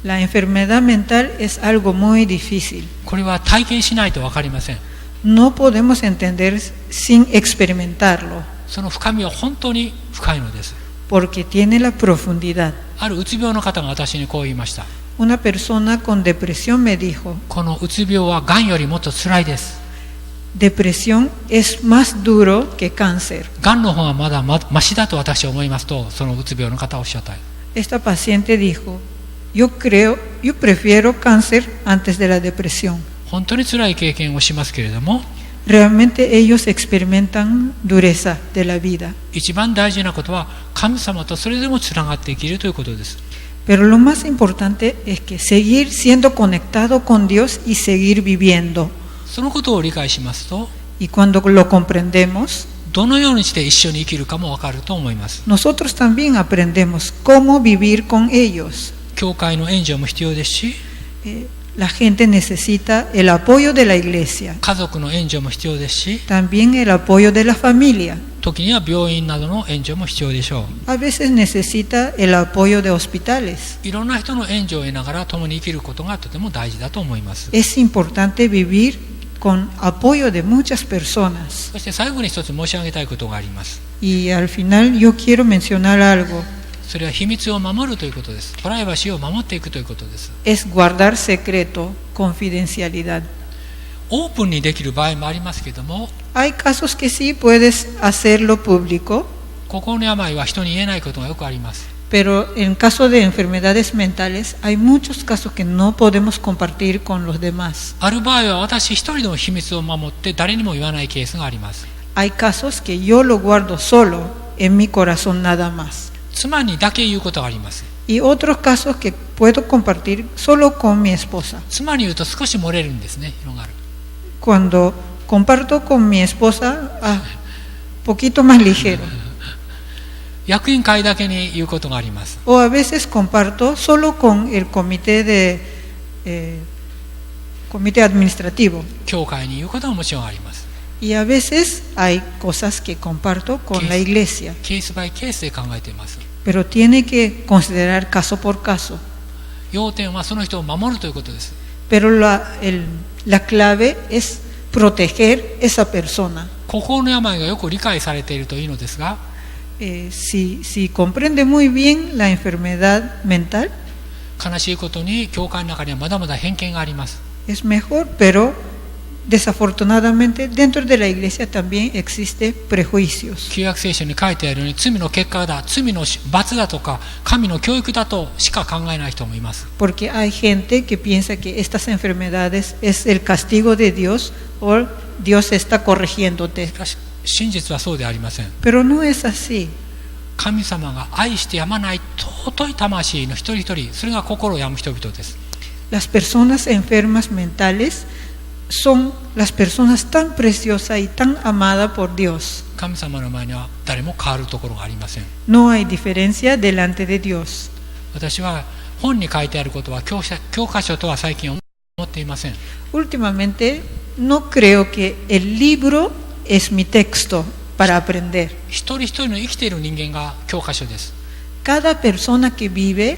La enfermedad mental es algo muy difícil. これは体験しないと分かりません。 No podemos entender sin experimentarlo, その深みは本当に深いのです。 porque tiene la profundidad. あるうつ病の方が私にこう言いました。 Una persona con depresión me dijo, このうつ病はがんよりもっと辛いです。 depresión es más duro que cáncer. がんの方がまだマシだと私は思いますと、そのうつ病の方はおっしゃった。 Esta paciente dijo, yo prefiero cáncer antes de la depresión. 本当に辛い経験をしますけれども、 Realmente ellos experimentan dureza de la vida. 一番大事なことは神様とそれでもつながっていけるということです。 Pero lo más importante es que seguir siendo conectado con Dios y seguir viviendo. そのことを理解しますと、 Y cuando lo comprendemos, どのようにして一緒に生きるかも分かると思います。 nosotros también aprendemos cómo vivir con ellos. 教会の援助も必要ですし、 La gente necesita el apoyo de la iglesia, 家族の援助も必要ですし、 también el apoyo de la familia. 時には病院などの援助も必要でしょう。 A veces necesita el apoyo de hospitales. いろんな人の援助を得ながら共に生きることがとても大事だと思います。 Es importante vivir con apoyo de muchas personas. そして最後に一つ申し上げたいことがあります。 Y al final yo quiero mencionar algo. それは秘密を守るということです。プライバシーを守っていくということです。 Es guardar secreto, confidencialidad. オープンにできる場合もありますけども、 Hay casos que sí puedes hacerlo público, 心の病は人に言えないことがよくあります。 pero en caso de enfermedades mentales hay muchos casos que no podemos compartir con los demás. ある場合は私一人の秘密を守って誰にも言わないケースがあります。 Hay casos que yo lo guardo solo en mi corazón nada más. 妻にだけ言うことがあります。 Y otros casos que puedo compartir solo con mi esposa. 妻に言うと少し漏れるんですね、広がる。 Cuando comparto con mi esposa, poquito más ligero. 役員会だけに言うことがあります。 O a veces comparto solo con el comité administrativo. 教会に言うことはもちろんあります。 Y a veces hay cosas que comparto con la iglesia. ケースバイケースで考えています。 Pero tiene que considerar caso por caso. 要点はその人を守るということです。 Pero la clave es proteger esa persona. 心の病がよく理解されているといいのですが、 Si comprende muy bien la enfermedad mental, 悲しいことに教会の中にはまだまだ偏見があります。 es mejor, pero desafortunadamente dentro de la iglesia también existe prejuicios. 旧約聖書に書いてあるように罪の結果だ、罪の罰だとか神の教育だとしか考えない人もいます。 Porque hay gente que piensa que estas enfermedades es el castigo de Dios o Dios está corrigiéndote. しかし真実はそうではありません。 Pero no es así. 神様が愛してやまない尊い魂の一人一人、それが心を病む人々です。 Las personas enfermas mentales son las personas tan preciosas y tan amadas por Dios. 神様の前には誰も変わるところがありません。 No hay diferencia delante de Dios. 私は本に書いてあることは教科書とは最近思っていません。 Últimamente no creo que el libro es mi texto para aprender. 一人一人の生きている人間が教科書です。 Cada persona que vive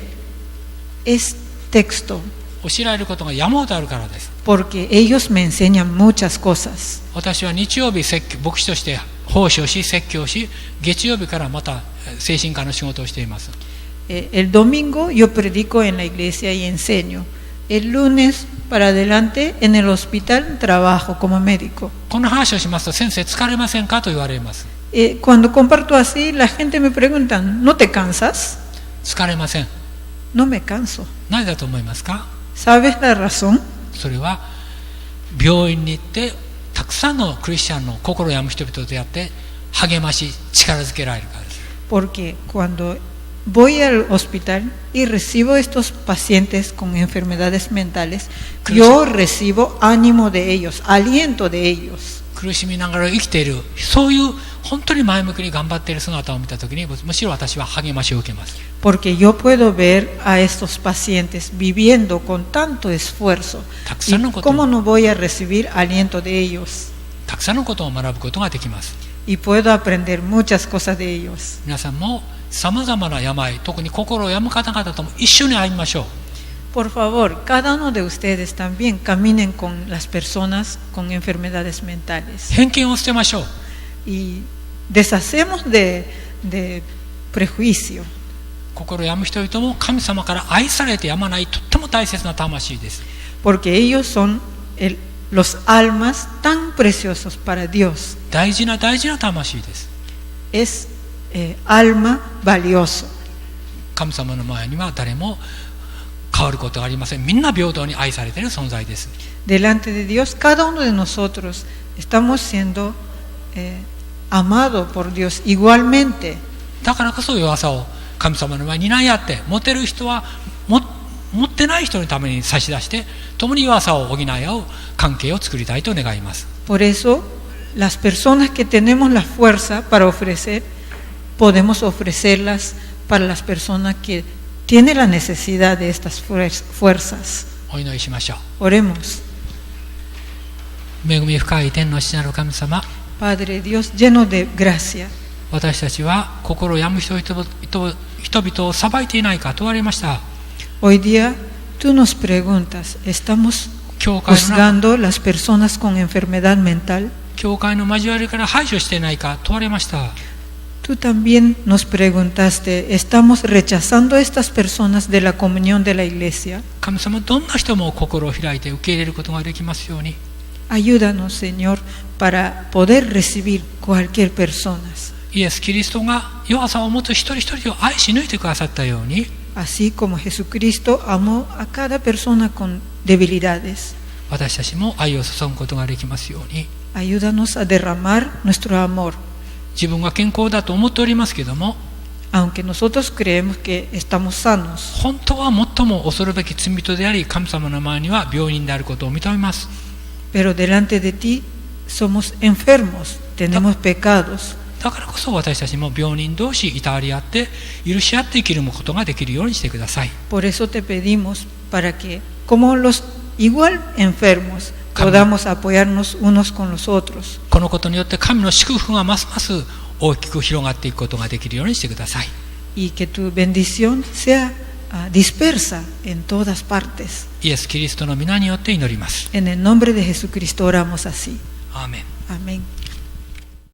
es texto, 教えられることが山ほどあるからです。 porque ellos me enseñan muchas cosas. 私は日曜日牧師として奉仕をし説教し、月曜日からまた精神科の仕事をしています。 El domingo yo predico en la iglesia y enseño. El lunes para adelante en el hospital trabajo como médico. この話をしますと、先生疲れませんかと言われます。 Cuando comparto así, la gente me pregunta, ¿no te cansas? 疲れません。 No me canso. なぜだと思いますか？ ¿Sabes la razón? それは病院に行ってたくさんのクリスチャンの心を病む人々と出会って励まし力づけられるからです。 Porque cuando voy al hospital y recibo estos pacientes con enfermedades mentales, yo recibo ánimo de ellos, aliento de ellos. 苦しみながら生きている、そういう本当に前向きに頑張っている姿を見たときに、むしろ私は励ましを受けます。 Porque yo puedo ver a estos pacientes viviendo con tanto esfuerzo. ¿Y cómo no voy a recibir aliento de ellos? たくさんのことを学ぶことができます。 Y puedo aprender muchas cosas de ellos. 皆さんもさまざまな病、特に心を病む方々とも一緒に歩みましょう。 Por favor, cada uno de ustedes también caminen con las personas con enfermedades mentales. 偏見を捨てましょう。 Y deshacemos de prejuicio. 心を病む人々も神様から愛されてやまないとっても大切な魂です。 Porque ellos son los almas tan preciosos para Dios. 大事な大事な魂です。 Es alma valioso. 神様の前には誰も変わることはありません。みんな平等に愛されている存在です。 Delante de Dios, cada uno de nosotros estamos siendo amados por Dios igualmente. だからこそ弱さを神様の前に担い合って、持てる人は持ってない人のために差し出して、共に弱さを補い合う関係を作りたいと願います。 Por eso, las personas que tenemos la fuerza para ofrecer, podemos ofrecerlas para las personas que tienen la necesidad de estas fuerzas. お祈りしましょう。 Oremos. 恵み深い天の父なる神様、 Padre Dios, lleno de gracia. 私たちは心を病む人々を裁いていないか問われました。 Hoy día tú nos preguntas, ¿estamos 教会の中 juzgando las personas con enfermedad mental. 教会の交わりから排除してないか問われました。 Tú también nos preguntaste, ¿estamos rechazando a estas personas de la comunión de la iglesia? 神様、どんな人も心を開いて受け入れることができますように。 Ayúdanos, Señor, para poder recibir cualquier persona. イエス・キリストが弱さを持つ一人一人を愛し抜いてくださったように、 Así como Jesucristo amó a cada persona con debilidades. 私たちも愛を注ぐことができますように。 Ayúdanos a derramar nuestro amor. 自分が健康だと思っておりますけども、 Aunque nosotros creemos que estamos sanos, 本当は最も恐るべき罪人であり、神様の前には病人であることを認めます。 pero delante de ti somos enfermos, tenemos pecados. だからこそ私たちも病人同士いたわり合って許し合って生きることができるようにしてください。 Por eso te pedimos para que, como los igual enfermos, podamos apoyarnos unos con los otros. このことによって神の祝福がますます大きく広がっていくことができるようにしてください。 Y que tu bendición sea dispersa en todas partes. イエス・キリストの皆によって祈ります。 En el nombre de Jesucristo oramos así. アーメン。 Amén.